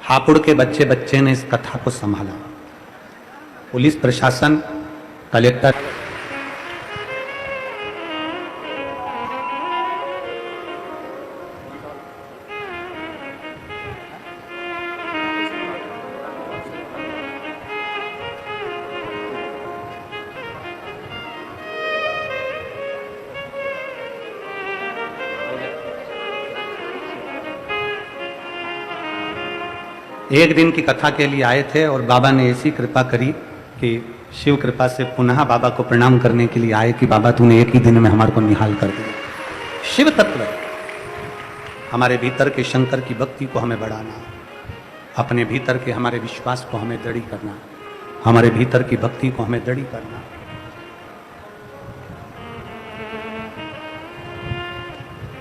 S1: हापुड़ के बच्चे ने इस कथा को संभाला। पुलिस प्रशासन, कलेक्टर, एक दिन की कथा के लिए आए थे और बाबा ने ऐसी कृपा करी कि शिव कृपा से पुनः बाबा को प्रणाम करने के लिए आए कि बाबा तूने एक ही दिन में हमारे को निहाल कर दिया। शिव तत्व हमारे भीतर के शंकर की भक्ति को हमें बढ़ाना, अपने भीतर के हमारे विश्वास को हमें दृढ़ करना, हमारे भीतर की भक्ति को हमें दृढ़ करना।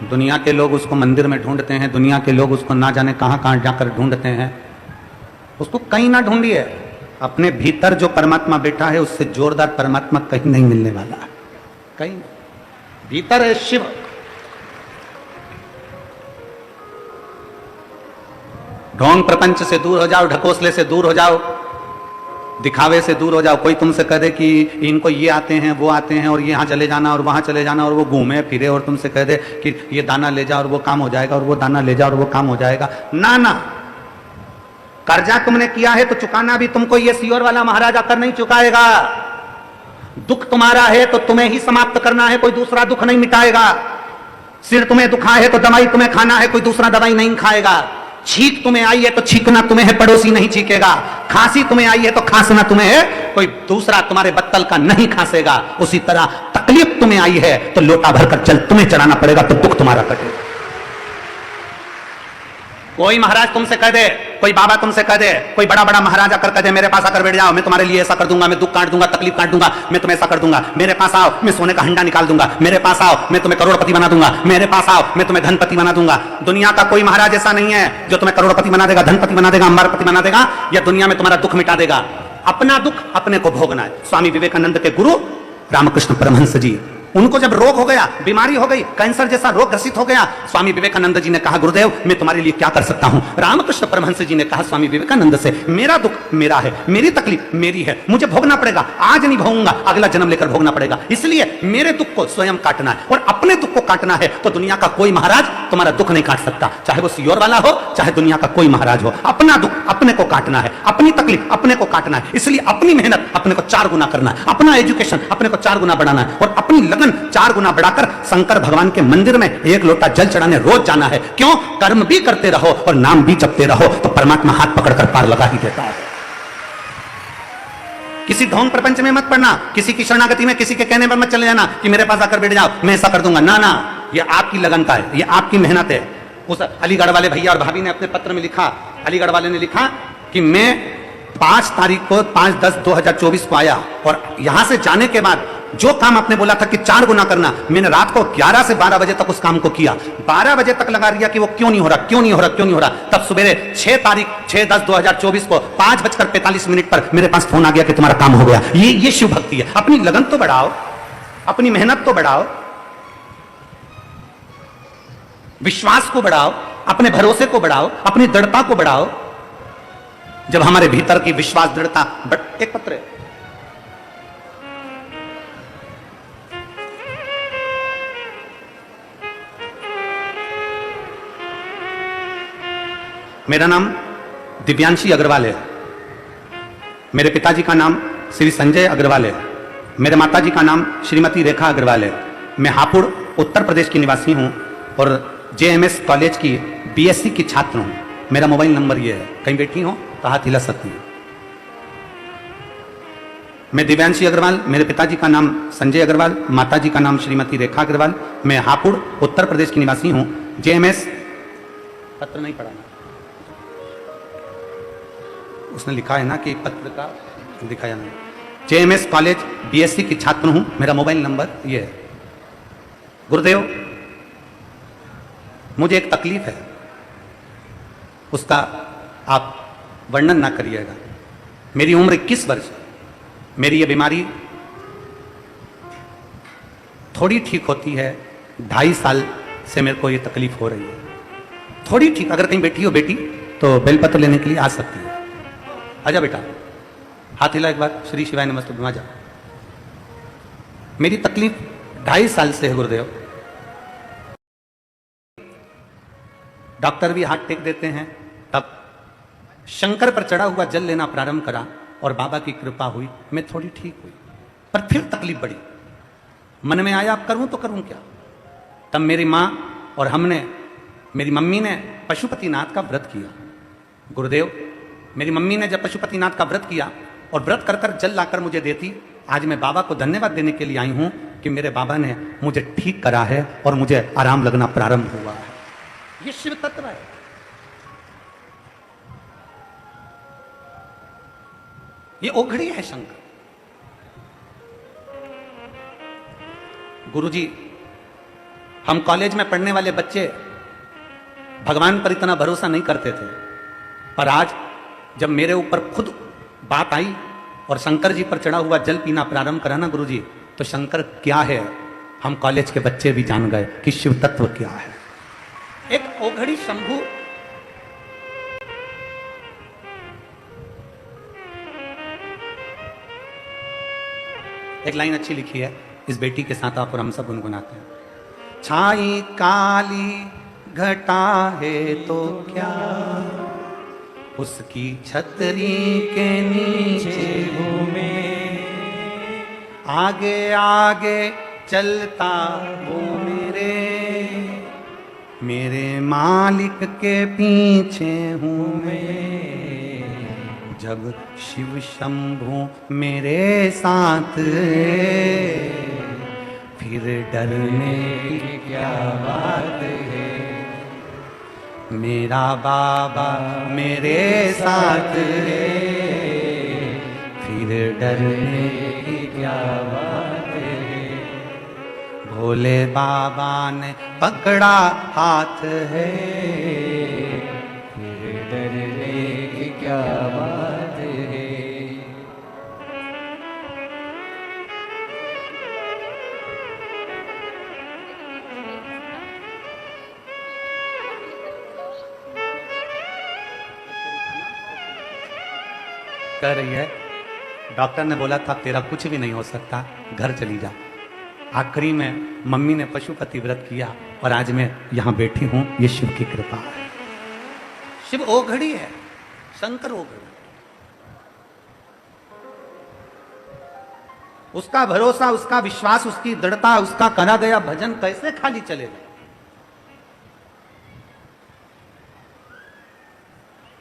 S1: दुनिया के लोग उसको मंदिर में ढूंढते हैं, दुनिया के लोग उसको ना जाने कहां कहां जाकर ढूंढते हैं। उसको कहीं ना ढूंढिए, अपने भीतर जो परमात्मा बैठा है उससे जोरदार परमात्मा कहीं नहीं मिलने वाला है, कहीं नहीं। भीतर है शिव। ढोंग प्रपंच से दूर हो जाओ, ढकोसले से दूर हो जाओ, दिखावे से दूर हो जाओ। कोई तुमसे कह दे कि इनको ये आते हैं वो आते हैं और यहाँ चले जाना और वहां चले जाना, और वो घूमे फिरे और तुमसे कह दे कि ये दाना ले जाओ और वो काम हो जाएगा, और वो दाना ले जाओ और वो काम हो जाएगा। ना ना, कर्जा तुमने किया है तो चुकाना भी तुमको ये सियोर वाला महाराज आकर नहीं चुकाएगा। दुख तुम्हारा है तो तुम्हें ही समाप्त करना है, कोई दूसरा दुख नहीं मिटाएगा। सिर तुम्हें दुखा है तो दवाई तुम्हें खाना है, कोई दूसरा दवाई नहीं खाएगा। छींक तुम्हें आई है तो छींकना तुम्हें है, पड़ोसी नहीं छींकेगा। खांसी तुम्हें आई है तो खांसना तुम्हें है, कोई दूसरा तुम्हारे बत्तल का नहीं खांसेगा। उसी तरह तकलीफ तुम्हें आई है तो लोटा भरकर जल तुम्हें चढ़ाना पड़ेगा, तो दुख तुम्हारा कटेगा। कोई महाराज तुमसे कह दे, कोई बाबा तुमसे कह दे, कोई बड़ा बड़ा महाराज आकर कह दे मेरे पास आकर बैठ जाओ, मैं तुम्हारे लिए ऐसा कर दूंगा, मैं दुख काट दूंगा, तकलीफ काट दूंगा, मैं तुम्हें ऐसा कर दूंगा, मेरे पास आओ मैं सोने का हंडा निकाल दूंगा, मेरे पास आओ मैं तुम्हें करोड़पति बना दूंगा, मेरे पास आओ मैं तुम्हें धनपति बना दूंगा। दुनिया का कोई महाराज ऐसा नहीं है जो तुम्हें करोड़पति बना देगा, धनपति बना देगा, अंबारपति बना देगा, या दुनिया में तुम्हारा दुख मिटा देगा। अपना दुख अपने को भोगना है। स्वामी विवेकानंद के गुरु रामकृष्ण परमहंस जी, उनको जब रोग हो गया, बीमारी हो गई, कैंसर जैसा रोग ग्रसित हो गया, स्वामी विवेकानंद जी ने कहा गुरुदेव मैं तुम्हारे लिए क्या कर सकता हूं। रामकृष्ण परमहंस जी ने कहा स्वामी विवेकानंद से, मेरा दुख मेरा है, मेरी तकलीफ मेरी है, मुझे भोगना पड़ेगा, आज नहीं भोगूंगा अगला जन्म लेकर भोगना पड़ेगा, इसलिए मेरे दुख को स्वयं काटना है। और अपने दुख को काटना है तो दुनिया का कोई महाराज तुम्हारा दुख नहीं काट सकता, चाहे वो सियोर वाला हो चाहे दुनिया का कोई महाराज हो। अपना दुख अपने को काटना है, अपनी तकलीफ अपने को काटना है, इसलिए अपनी मेहनत अपने को 4 गुना करना है, अपना एजुकेशन अपने को 4 गुना बढ़ाना है, और अपनी लगन 4 गुना बढ़ाकर शंकर भगवान के मंदिर में 1 लोटा जल चढ़ाने रोज जाना है। क्यों? कर्म भी करते रहो और नाम भी जपते रहो तो परमात्मा हाथ पकड़कर पार लगा ही देता है। किसी ढोंग प्रपंच में मत पड़ना, किसी की शरणागति में किसी के कहने पर मत चले जाना कि मेरे पास आकर बैठ जाओ मैं ऐसा कर दूंगा। ना ना, ये आपकी लगनता है, ये आपकी मेहनत है। उस अलीगढ़ वाले भैया और भाभी ने अपने पत्र में लिखा, अलीगढ़ वाले ने लिखा कि मैं 5 तारीख को 5/10/2024 को आया और यहां से जाने के बाद जो काम आपने बोला था कि 4 गुना करना, मैंने रात को 11 से 12 बजे तक उस काम को किया। 12 बजे तक लगा दिया कि वो क्यों नहीं हो रहा, क्यों नहीं हो रहा, क्यों नहीं हो रहा। तब सवेरे 6 तारीख 6/10/2024 को 5:45 पर मेरे पास फोन आ गया कि तुम्हारा काम हो गया। ये शिव भक्ति है। अपनी लगन तो बढ़ाओ, अपनी मेहनत तो बढ़ाओ, विश्वास को बढ़ाओ, अपने भरोसे को बढ़ाओ, अपनी दृढ़ता को बढ़ाओ। जब हमारे भीतर की विश्वास दृढ़ता एक पत्र है। मेरा नाम दिव्यांशी अग्रवाल है। मेरे पिताजी का नाम श्री संजय अग्रवाल है। मेरे माताजी का नाम श्रीमती रेखा अग्रवाल है। मैं हापुड़ उत्तर प्रदेश की निवासी हूं और JMS कॉलेज की BSc की छात्र हूं। मेरा मोबाइल नंबर ये है, कहीं बैठी हो तो हाथ हिला सकती है। मैं दिव्यांशी अग्रवाल, मेरे पिताजी का नाम संजय अग्रवाल, माताजी का नाम श्रीमती रेखा अग्रवाल। मैं हापुड़ उत्तर प्रदेश की निवासी हूं। JMS पत्र नहीं पढ़ा, उसने लिखा है ना कि पत्र का दिखाया नहीं। JMS कॉलेज BSc की छात्र हूं। मेरा मोबाइल नंबर ये है। गुरुदेव, मुझे एक तकलीफ है, उसका आप वर्णन ना करिएगा। मेरी उम्र 21 वर्ष है। मेरी ये बीमारी थोड़ी ठीक होती है, 2.5 साल से मेरे को ये तकलीफ हो रही है। थोड़ी ठीक, अगर कहीं बैठी हो बेटी तो बेलपत्र लेने के लिए आ सकती है। आजा बेटा, हाथ हिला एक बार, श्री शिवाय नमस्ते, आ जा। मेरी तकलीफ 2.5 साल से है गुरुदेव। डॉक्टर भी हाथ टेक देते हैं। तब शंकर पर चढ़ा हुआ जल लेना प्रारंभ करा और बाबा की कृपा हुई, मैं थोड़ी ठीक हुई। पर फिर तकलीफ बढ़ी। मन में आया अब करूं तो करूं क्या। तब मेरी मां और मेरी मम्मी ने पशुपतिनाथ का व्रत किया। गुरुदेव, मेरी मम्मी ने जब पशुपतिनाथ का व्रत किया और व्रत कर कर जल लाकर मुझे देती, आज मैं बाबा को धन्यवाद देने के लिए आई हूं कि मेरे बाबा ने मुझे ठीक करा है और मुझे आराम लगना प्रारंभ हुआ है। ये शिव तत्व है। ये ओघड़ी है शंकर। गुरुजी हम कॉलेज में पढ़ने वाले बच्चे भगवान पर इतना भरोसा नहीं करते थे, पर आज जब मेरे ऊपर खुद बात आई और शंकर जी पर चढ़ा हुआ जल पीना प्रारंभ करा ना गुरुजी, तो शंकर क्या है हम कॉलेज के बच्चे भी जान गए कि शिव तत्व क्या है। एक ओघड़ी शंभू एक लाइन अच्छी लिखी है, इस बेटी के साथ आप और हम सब गुनगुनाते हैं। छाई काली घटा है तो क्या, उसकी छतरी के नीचे घूमे, आगे आगे चलता वो मेरे मालिक के पीछे हूँ मैं, जब शिव शंभू मेरे साथ फिर डरने की क्या बात है, मेरा बाबा मेरे साथ फिर डरने की क्या बात है, भोले बाबा ने पकड़ा हाथ है, फिर डरने की क्या बात है। कह रही है डॉक्टर ने बोला था तेरा कुछ भी नहीं हो सकता, घर चली जा। आखिरी में मम्मी ने पशुपति व्रत किया और आज मैं यहां बैठी हूं, ये शिव की कृपा है। शिव ओघड़ी है, शंकर ओघड़ी, उसका भरोसा, उसका विश्वास, उसकी दृढ़ता, उसका करा गया भजन कैसे खाली चलेगा।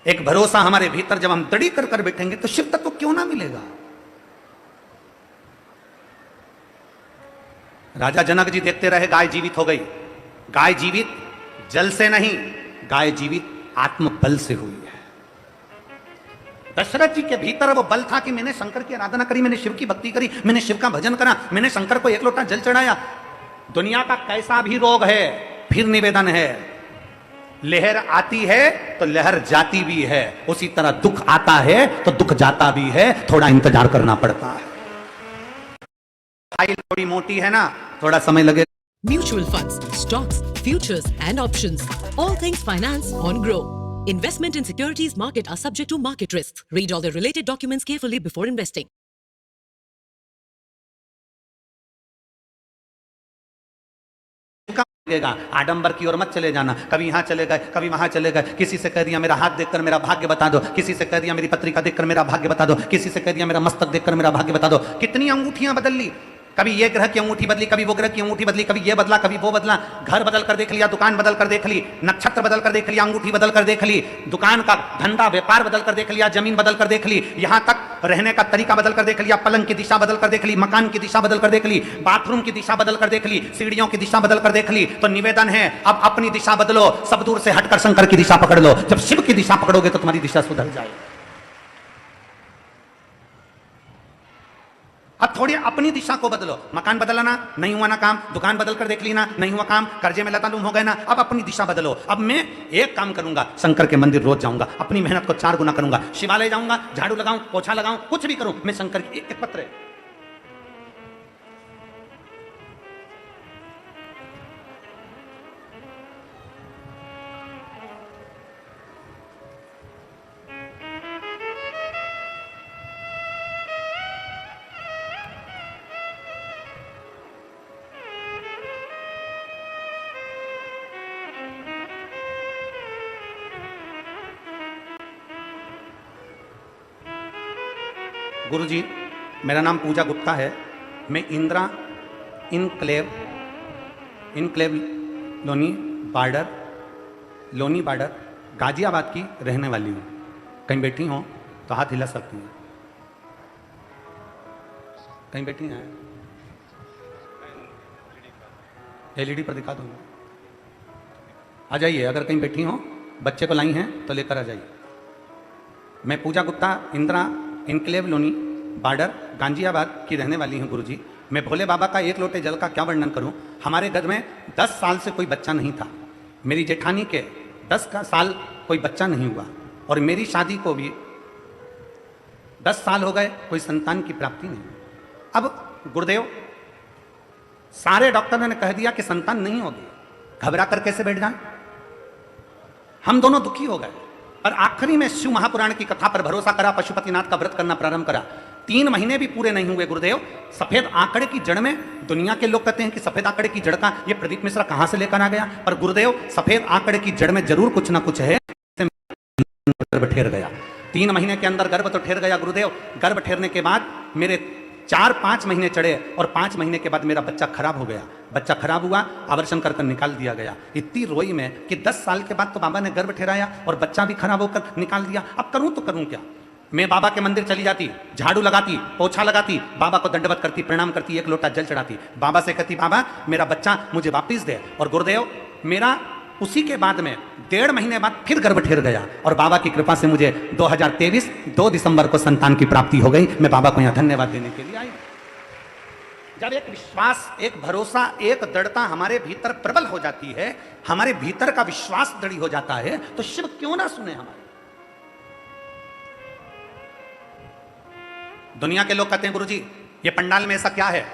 S1: एक भरोसा हमारे भीतर जब हम दृढ़ी कर बैठेंगे तो शिव तत्व क्यों ना मिलेगा। राजा जनक जी देखते रहे गाय जीवित हो गई। गाय जीवित जल से नहीं, गाय जीवित आत्म बल से हुई है। दशरथ जी के भीतर वो बल था कि मैंने शंकर की आराधना करी, मैंने शिव की भक्ति करी, मैंने शिव का भजन करा, मैंने शंकर को एक लोटा जल चढ़ाया। दुनिया का कैसा भी रोग है, फिर निवेदन है, लहर आती है तो लहर जाती भी है, उसी तरह दुख आता है तो दुख जाता भी है, थोड़ा इंतजार करना पड़ता है। फाइल थोड़ी मोटी है ना, थोड़ा समय लगेगा।
S4: Mutual funds, stocks, futures and options. All things finance on Grow. Investment in securities market are subject to market risks. Read all the related documents carefully before investing.
S1: आडंबर की ओर मत चले जाना, कभी यहाँ चले गए, कभी वहां चले गए, किसी से कह दिया मेरा हाथ देखकर मेरा भाग्य बता दो, किसी से कह दिया मेरी पत्रिका देखकर मेरा भाग्य बता दो, किसी से कह दिया मेरा मस्तक देखकर मेरा भाग्य बता दो। कितनी अंगूठियां बदल ली, कभी ये ग्रह की अंगूठी बदली, कभी वो ग्रह की अंगूठी बदली, कभी ये बदला, कभी वो बदला, घर बदल कर देख लिया, दुकान बदल कर देख ली, नक्षत्र बदल कर देख लिया, अंगूठी बदल कर देख ली, दुकान का धंधा व्यापार बदल कर देख लिया, जमीन बदल कर देख ली, यहां तक रहने का तरीका बदल कर देख लिया, पलंग की दिशा बदल कर देख ली, मकान की दिशा बदल कर देख ली, बाथरूम की दिशा बदल कर देख ली, सीढ़ियों की दिशा बदल कर देख ली। तो निवेदन है अब अपनी दिशा बदलो, सब दूर से हटकर शंकर की दिशा पकड़ लो। जब शिव की दिशा पकड़ोगे तो तुम्हारी दिशा सुधर जाएगी। अब थोड़ी अपनी दिशा को बदलो। मकान बदलना नहीं हुआ ना काम, दुकान बदल कर देख ली ना, नहीं हुआ काम, कर्जे में लतालूम हो गए ना, अब अपनी दिशा बदलो। अब मैं एक काम करूंगा, शंकर के मंदिर रोज जाऊंगा, अपनी मेहनत को 4 गुना करूंगा, शिवालय जाऊंगा, झाड़ू लगाऊं, पोछा लगाऊं, कुछ भी करूं, मैं शंकर की एक पत्र है। गुरुजी, मेरा नाम पूजा गुप्ता है, मैं इंदिरा इनक्लेव लोनी बार्डर गाजियाबाद की रहने वाली हूँ। कहीं बैठी हो तो हाथ हिला सकती हैं, कहीं बैठी हैं LED पर दिखा दूंगा, आ जाइए। अगर कहीं बैठी हो, बच्चे को लाई हैं तो लेकर आ जाइए। मैं पूजा गुप्ता इंदिरा इनक्लेव लोनी बार्डर गाजियाबाद की रहने वाली हूँ गुरुजी। मैं भोले बाबा का एक लोटे जल का क्या वर्णन करूं। हमारे घर में 10 साल से कोई बच्चा नहीं था। मेरी जेठानी के 10 का साल कोई बच्चा नहीं हुआ, और मेरी शादी को भी 10 साल हो गए, कोई संतान की प्राप्ति नहीं। अब गुरुदेव सारे डॉक्टरों ने कह दिया कि संतान नहीं होगी, घबरा कर कैसे बैठ जाए। हम दोनों दुखी हो गए, और आखिरी में शिव महापुराण की कथा पर भरोसा करा, पशुपतिनाथ का व्रत करना प्रारंभ करा। 3 महीने भी पूरे नहीं हुए गुरुदेव, सफेद आंकड़े की जड़ में, दुनिया के लोग कहते हैं कि सफेद आंकड़े की जड़ का ये प्रदीप मिश्रा कहां से लेकर आ गया, पर गुरुदेव सफेद आंकड़े की जड़ में जरूर कुछ ना कुछ है। गर्भ ठहर गया, 3 महीने के अंदर गर्भ तो ठहर गया गुरुदेव। गर्भ ठहरने के बाद मेरे 4-5 महीने चढ़े, और 5 महीने के बाद मेरा बच्चा खराब हो गया। बच्चा खराब हुआ, आवर्षण कर निकाल दिया गया। इतनी रोई में कि 10 साल के बाद तो बाबा ने गर्भ ठहराया और बच्चा भी खराब होकर निकाल दिया। अब करूं तो करूं क्या। मैं बाबा के मंदिर चली जाती, झाड़ू लगाती, पोछा लगाती, बाबा को दंडवत करती, प्रणाम करती, 1 लोटा जल चढ़ाती, बाबा से कहती बाबा मेरा बच्चा मुझे वापिस दे। और गुरुदेव मेरा उसी के बाद में 1.5 महीने बाद फिर गर्भ ठहर गया, और बाबा की कृपा से मुझे 2023 2 दिसंबर को संतान की प्राप्ति हो गई। मैं बाबा को यहाँ धन्यवाद देने के लिए आई। जब एक विश्वास, एक भरोसा, एक दृढ़ता हमारे भीतर प्रबल हो जाती है, हमारे भीतर का विश्वास दृढ़ हो जाता है, तो शिव क्यों ना सुने हमारे। दुनिया के लोग कहते हैं गुरुजी ये पंडाल में ऐसा क्या है।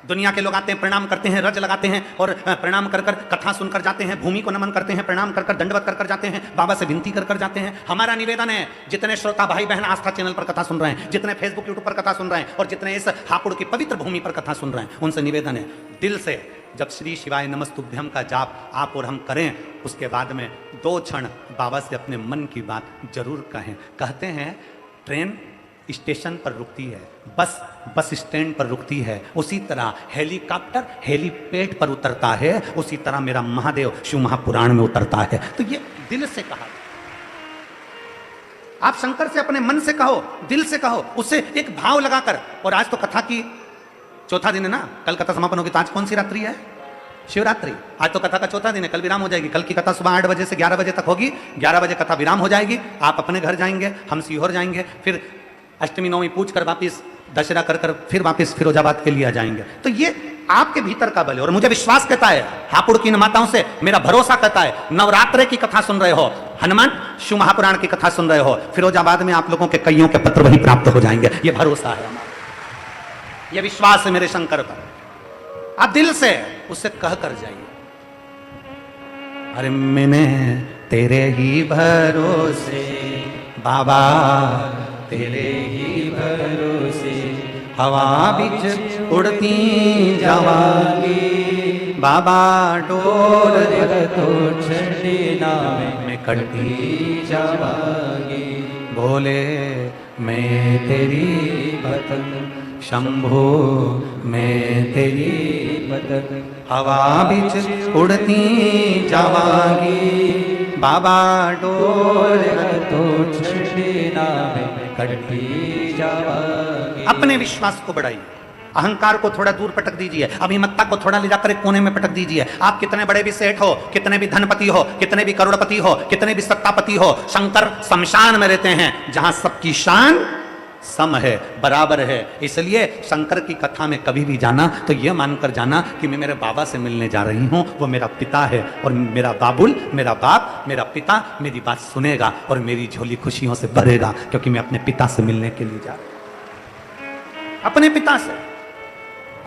S1: दुनिया के लोग आते हैं, प्रणाम करते हैं, रज लगाते हैं, और प्रणाम कर कर कथा सुनकर जाते हैं, भूमि को नमन करते हैं, प्रणाम कर कर दंडवत कर कर जाते हैं, बाबा से विनती कर कर जाते हैं। हमारा निवेदन है, जितने श्रोता भाई बहन आस्था चैनल पर कथा सुन रहे हैं, जितने फेसबुक यूट्यूब पर कथा सुन रहे हैं, और जितने इस हापुड़ की पवित्र भूमि पर कथा सुन रहे हैं, उनसे निवेदन है दिल से, जब श्री शिवाय नमस्तुभ्यम का जाप आप और हम करें, उसके बाद में 2 क्षण बाबा से अपने मन की बात जरूर कहें। कहते हैं ट्रेन स्टेशन पर रुकती है, बस स्टैंड पर रुकती है, उसी तरह हेलीकॉप्टर हेलीपैड पर उतरता है, उसी तरह मेरा महादेव शिव महापुराण में उतरता है। तो ये दिल से कहा, आप शंकर से अपने मन से कहो, दिल से कहो, उससे एक भाव लगाकर। और आज तो कथा की 4था दिन है ना, कल कथा समापन होगी, तो आज कौन सी रात्रि है, शिवरात्रि। आज तो कथा का 4था दिन है, कल विराम हो जाएगी। कल की कथा सुबह 8 बजे से 11 बजे तक होगी, 11 बजे कथा विराम हो जाएगी। आप अपने घर जाएंगे, हम सीहोर जाएंगे, फिर अष्टमी नवमी पूछ कर वापिस दशहरा कर कर फिर वापिस फिरोजाबाद के लिए आ जाएंगे। तो ये आपके भीतर का बल है, और मुझे विश्वास कहता है, हापुड़ की माताओं से मेरा भरोसा कहता है, नवरात्रे की कथा सुन रहे हो, हनुमान शिव महापुराण की कथा सुन रहे हो, फिरोजाबाद में आप लोगों के कईयों के पत्र वही प्राप्त हो जाएंगे। ये भरोसा है हमारा, ये विश्वास है मेरे शंकर पर। आप दिल से उससे कह कर जाइए, अरे मैंने तेरे ही भरोसे बाबा, तेरे ही भरोसे हवा बिच उड़ती जावांगी, बाबा डोर तो छड़ना में कटती जावांगी। भोले मैं तेरी बतन, शंभो मैं तेरी बतन, हवा बिच उड़ती जावांगी, बाबा डोर तो छड़ना में कटती जावांगी। अपने विश्वास को बढ़ाइए, अहंकार को थोड़ा दूर पटक दीजिए, अभिमत्ता को थोड़ा ले जाकर एक कोने में पटक दीजिए। आप कितने बड़े भी सेठ हो, कितने भी धनपति हो, कितने भी करोड़पति हो, कितने भी सत्तापति हो, शंकर शमशान में रहते हैं, जहां सबकी शान सम है, बराबर है। इसलिए शंकर की कथा में कभी भी जाना तो यह मानकर जाना कि मैं मेरे बाबा से मिलने जा रही हूं, वो मेरा पिता है, और मेरा बाबुल, मेरा बाप, मेरा पिता मेरी बात सुनेगा और मेरी झोली खुशियों से भरेगा, क्योंकि मैं अपने पिता से मिलने के लिए जा रहा हूं, अपने पिता से।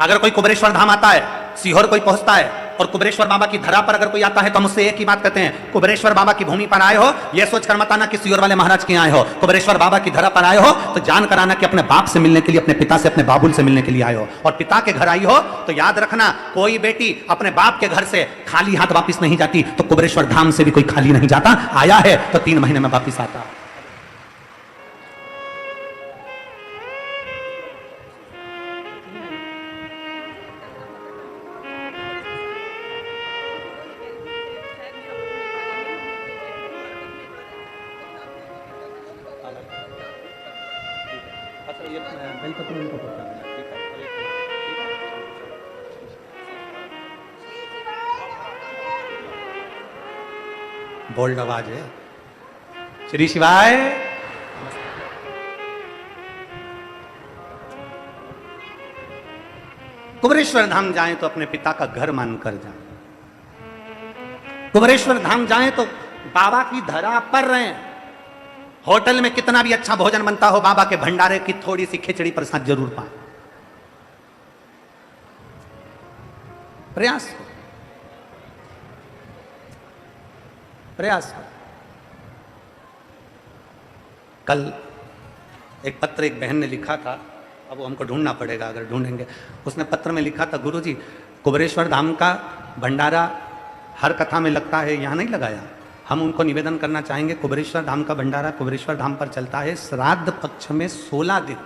S1: अगर कोई कुबेरेश्वर धाम आता है, सीहोर कोई पहुंचता है, और कुबेरेश्वर बाबा की धरा पर अगर कोई आता है, तो हम उससे एक ही बात कहते हैं, कुबेरेश्वर बाबा की भूमि पर आए हो, यह सोचकर मत आना कि सीहोर वाले महाराज के आए हो। कुबेरेश्वर बाबा की धरा पर आए हो तो जान कर आना कि अपने बाप से मिलने के लिए, अपने पिता से, अपने बाबुल से मिलने के लिए आए हो। और पिता के घर आई हो तो याद रखना, कोई बेटी अपने बाप के घर से खाली हाथ वापिस नहीं जाती, तो कुबेरेश्वर धाम से भी कोई खाली नहीं जाता। आया है तो 3 महीने में वापिस आता। बोल्ड आवाज है, श्री शिवाय। कुबेरेश्वर धाम जाएं तो अपने पिता का घर मानकर जाएं। कुबेरेश्वर धाम जाएं तो बाबा की धरा पर रहें। होटल में कितना भी अच्छा भोजन बनता हो, बाबा के भंडारे की थोड़ी सी खिचड़ी प्रसाद जरूर पाएं। प्रयास हो, प्रयास हो। कल एक पत्र एक बहन ने लिखा था, अब वो हमको ढूंढना पड़ेगा अगर ढूंढेंगे। उसने पत्र में लिखा था, गुरुजी कुबेरेश्वर धाम का भंडारा हर कथा में लगता है, यहाँ नहीं लगाया। हम उनको निवेदन करना चाहेंगे, कुबेरेश्वर धाम का भंडारा कुबेरेश्वर धाम पर चलता है। श्राद्ध पक्ष में 16 दिन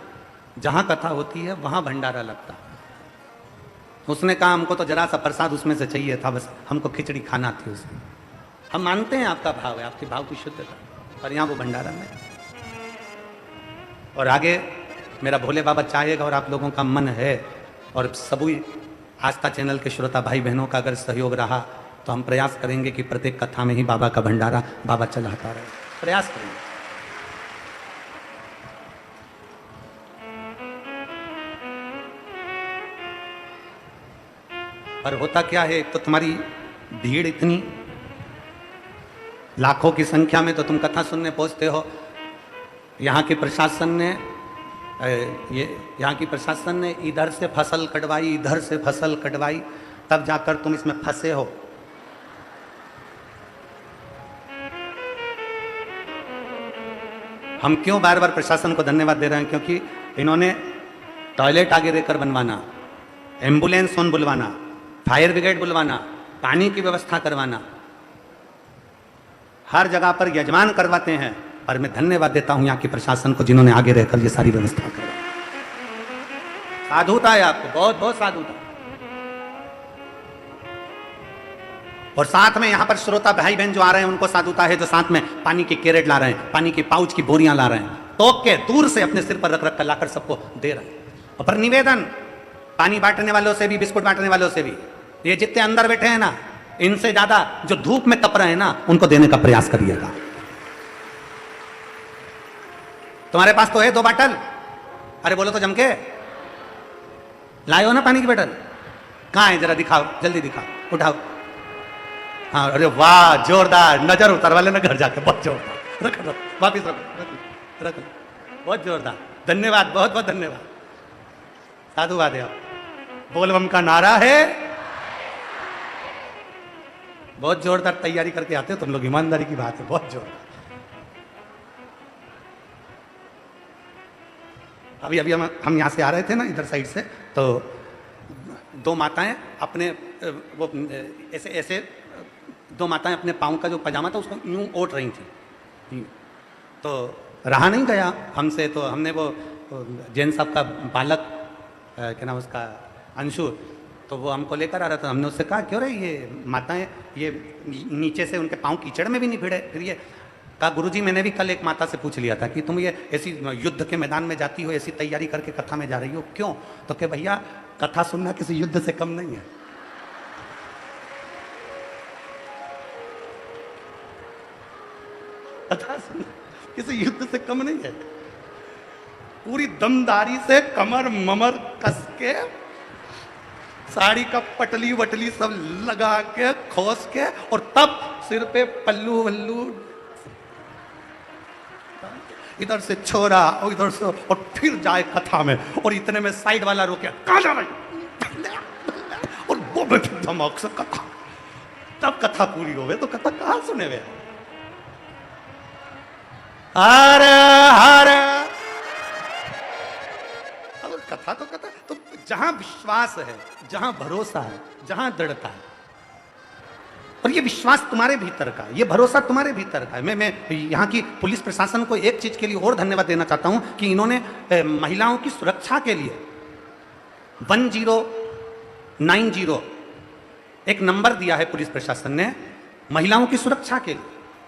S1: जहाँ कथा होती है वहाँ भंडारा लगता है। उसने कहा हमको तो जरा सा प्रसाद उसमें से चाहिए था, बस हमको खिचड़ी खाना थी उसमें। हम मानते हैं आपका भाव है, आपके भाव की शुद्धता, पर यहाँ वो भंडारा नहीं। और आगे मेरा भोले बाबा चाहेगा और आप लोगों का मन है और सभी आस्था चैनल के श्रोता भाई बहनों का अगर सहयोग रहा तो हम प्रयास करेंगे कि प्रत्येक कथा में ही बाबा का भंडारा बाबा चलाता रहे। प्रयास करेंगे। पर होता क्या है, तो तुम्हारी भीड़ इतनी लाखों की संख्या में तो तुम कथा सुनने पहुंचते हो। यहाँ के प्रशासन ने यहाँ की प्रशासन ने इधर से फसल कटवाई, इधर से फसल कटवाई, तब जाकर तुम इसमें फंसे हो। हम क्यों बार बार प्रशासन को धन्यवाद दे रहे हैं, क्योंकि इन्होंने टॉयलेट आगे रहकर बनवाना, एम्बुलेंस फोन बुलवाना, फायर ब्रिगेड बुलवाना, पानी की व्यवस्था करवाना, हर जगह पर यजमान करवाते हैं। और मैं धन्यवाद देता हूं यहाँ के प्रशासन को जिन्होंने आगे रहकर ये सारी व्यवस्था करवाई। साधुता है आपको, बहुत बहुत साधुता। और साथ में यहाँ पर श्रोता भाई बहन जो आ रहे हैं उनको साधुता है, जो साथ में पानी के कैरेट ला रहे हैं, पानी के पाउच की बोरियां ला रहे हैं, टोक के दूर से अपने सिर पर रख रख कर लाकर सबको दे रहे हैं। और पर निवेदन पानी बांटने वालों से भी, बिस्कुट बांटने वालों से भी, ये जितने अंदर बैठे हैं ना, इनसे ज्यादा जो धूप में तप रहे हैं ना, उनको देने का प्रयास करिएगा। तुम्हारे पास तो है 2 बाटल, अरे बोलो तो जम के लाए हो ना पानी की बोतल, कहाँ है जरा दिखाओ, जल्दी दिखाओ, उठाओ। हाँ, अरे वाह, जोरदार, नजर उतार वाले ना घर जाके, बहुत जोरदार। रख दो, वापिस रखो, रख लो, बहुत जोरदार, धन्यवाद, बहुत बहुत धन्यवाद, साधुवाद है। बोलबम का नारा है, बहुत जोरदार तैयारी करके आते हो तुम लोग, ईमानदारी की बात है, बहुत जोरदार। अभी अभी हम यहाँ से आ रहे थे ना, इधर साइड से, तो 2 माताएं अपने वो ऐसे ऐसे 2 माताएं अपने पाँव का जो पजामा था उसको यूं ओट रही थी। तो रहा नहीं गया हमसे, तो हमने वो जैन साहब का बालक, क्या नाम उसका, अंशु, तो वो हमको लेकर आ रहा था। हमने उससे कहा क्यों रे ये माताएं ये नीचे से उनके पाँव कीचड़ में भी नहीं भिड़े फिर ये। कहा गुरुजी मैंने भी कल एक माता से पूछ लिया था कि तुम ये ऐसी युद्ध के मैदान में जाती हो, ऐसी तैयारी करके कथा में जा रही हो, क्यों? तो क्या भैया कथा सुनना किसी युद्ध से कम नहीं है। कथा सुनना किसी युद्ध से कम नहीं है। पूरी दमदारी से कमर ममर कस के, साड़ी का पटली वटली सब लगा के खोस के, और तब सिर पे पल्लू वल्लू, इधर से छोरा और इधर से, और फिर जाए कथा में, और इतने में साइड वाला रोके, कहाँ जा रही, और वो भी धमक से कथा। तब कथा पूरी हो गई तो कथा कहाँ सुने हुए? हर हर, अब कथा तो कथा, तो जहां विश्वास है, जहां भरोसा है, जहां दृढ़ता है, और ये विश्वास तुम्हारे भीतर का, ये भरोसा तुम्हारे भीतर का है। मैं यहाँ की पुलिस प्रशासन को एक चीज के लिए और धन्यवाद देना चाहता हूं कि इन्होंने महिलाओं की सुरक्षा के लिए 1090 एक नंबर दिया है पुलिस प्रशासन ने महिलाओं की सुरक्षा के लिए।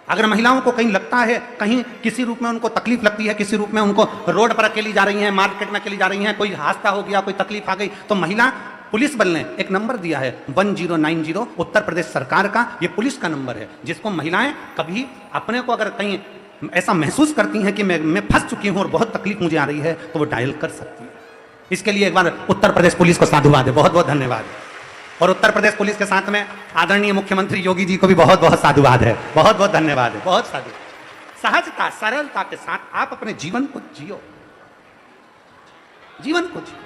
S1: अगर महिलाओं को कहीं लगता है, कहीं किसी रूप में उनको तकलीफ लगती है, किसी रूप में उनको रोड पर अकेली जा रही हैं, मार्केट में अकेली जा रही हैं, कोई हादसा हो गया, कोई तकलीफ आ गई, तो महिला पुलिस बल ने एक नंबर दिया है 1090, उत्तर प्रदेश सरकार का ये पुलिस का नंबर है, जिसको महिलाएं कभी अपने को अगर कहीं ऐसा महसूस करती हैं कि मैं फंस चुकी हूं और बहुत तकलीफ मुझे आ रही है, तो वो डायल कर सकती है। इसके लिए एक बार उत्तर प्रदेश पुलिस को साधुवाद है, बहुत बहुत धन्यवाद। और उत्तर प्रदेश पुलिस के साथ में आदरणीय मुख्यमंत्री योगी जी को भी बहुत बहुत साधुवाद है, बहुत बहुत धन्यवाद है, बहुत साधु। सहजता सरलता के साथ आप अपने जीवन को जियो, जीवन को जियो।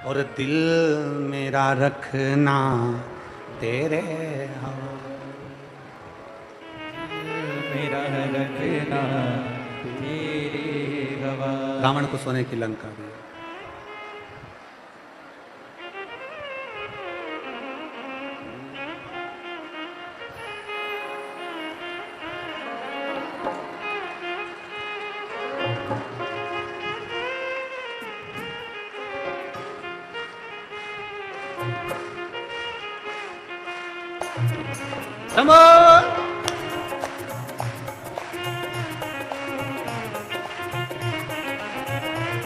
S1: और दिल मेरा रखना तेरे
S3: मेरा रखना तेरे हवा।
S1: रावण को सोने की लंका दी। शंभो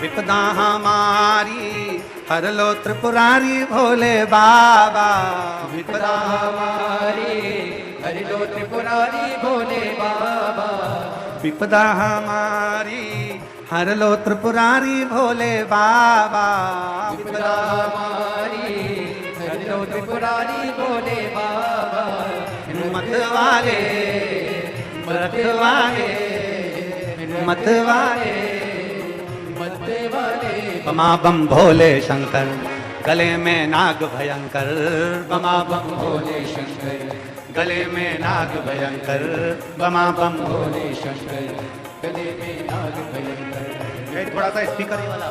S1: विपदा हमारी हर लो त्रिपुरारी भोले बाबा। विपदा
S3: हमारी हरि लो त्रिपुरारी भोले बाबा।
S1: विपदा हमारी हर लो त्रिपुरारी भोले बाबा।
S3: विपदा हमारी हरि लो त्रिपुरारी भोले बाबा।
S1: मत वाले मत वाले मत वाले
S3: मत वाले
S1: बमा बम भोले शंकर गले में नाग भयंकर। बमा बम
S3: भोले शंकर
S1: गले में नाग भयंकर। बमा बम
S3: भोले शंकर गले में नाग भयंकर।
S1: ये थोड़ा सा स्पीकर वाला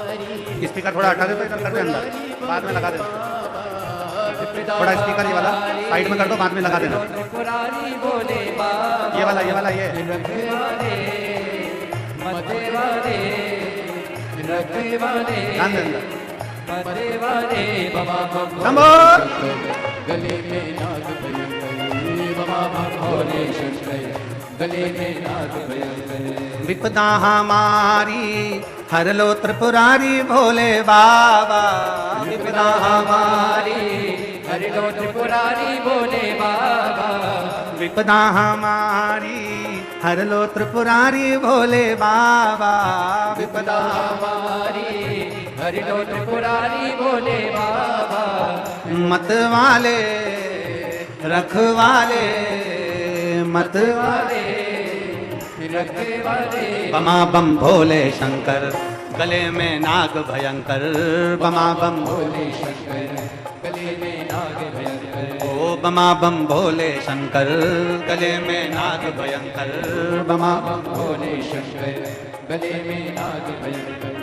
S1: स्पीकर थोड़ा हटा दे तो इधर कर दे, अंदर बाद में लगा देना। थोड़ा स्पीकर ये वाला साइड में कर दो, बाद में लगा देना।
S3: त्रिपुरारी भोले बाबा।
S1: ये वाला ये वाला ये
S3: रखवाले मते वाले रखवाले
S1: ध्यान दे अंदर।
S3: मते वाले बाबा
S1: शंभो
S3: गले में नाग भयंकर। बाबा भोले शंकर गले में नाग भयंकर।
S1: विपदा हमारी हर लो त्रिपुरारी भोले बाबा।
S3: विपदा हमारी हरि लो त्रिपुरारी भोले बाबा।
S1: विपदा हमारी हर लो त्रिपुरारी भोले बाबा।
S3: विपदा हमारी हरि लो त्रिपुरारी भोले बाबा।
S1: मत वाले रखवाले मत
S3: वाले रखवाले
S1: बमा बम भोले शंकर गले में नाग भयंकर। बमा बम
S3: भोले शंकर गले में नाग भयंकर।
S1: ओ बमा बम भोले शंकर गले में नाग भयंकर। बमा बम
S3: भोले शंकर गले में नाग भयंकर।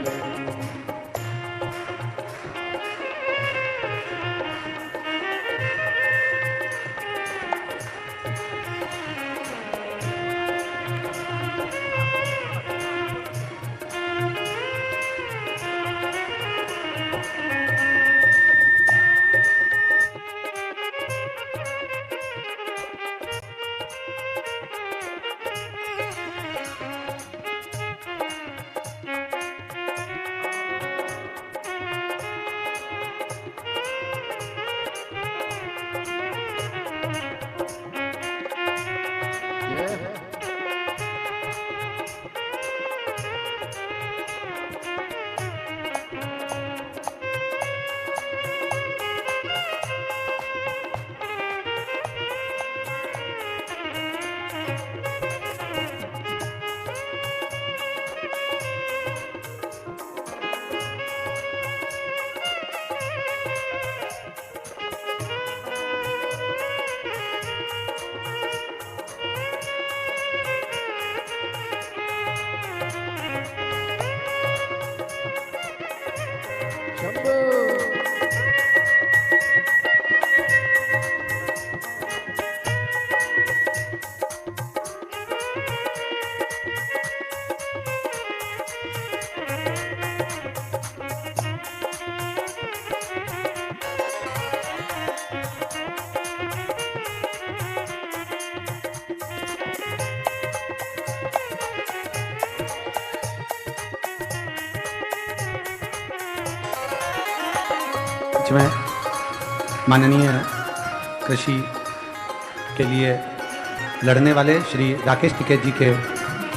S1: में माननीय कृषि के लिए लड़ने वाले श्री राकेश टिकैत जी के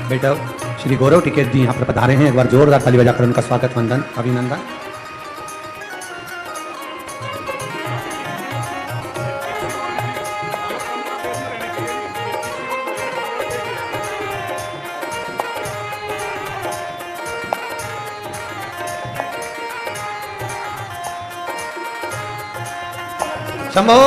S1: बेटा श्री गौरव टिकैत जी यहाँ पर पधारे हैं। एक बार जोरदार ताली बजाकर उनका स्वागत वंदन अभिनंदन। शंभो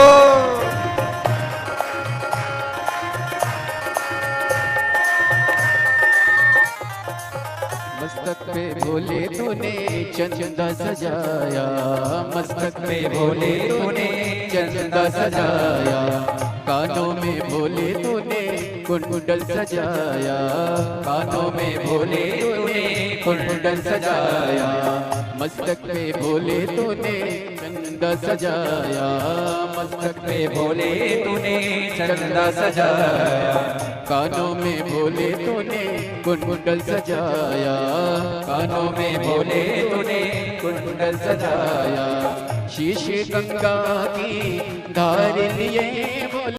S3: मस्तक पे भोले तूने चंदा सजाया, मस्तक पे भोले तूने चंदा सजाया, कानों में भोले तूने कुंडल सजाया, कानों में भोले तूने कुंडल सजाया, मस्तक पे भोले तूने चंदा सजाया, मस्तक पे भोले तूने चंदा सजाया, कानों में भोले तूने कुंडल सजाया, कानों में भोले तूने कुंडल सजाया, शीश गंगा की धार लिए बोले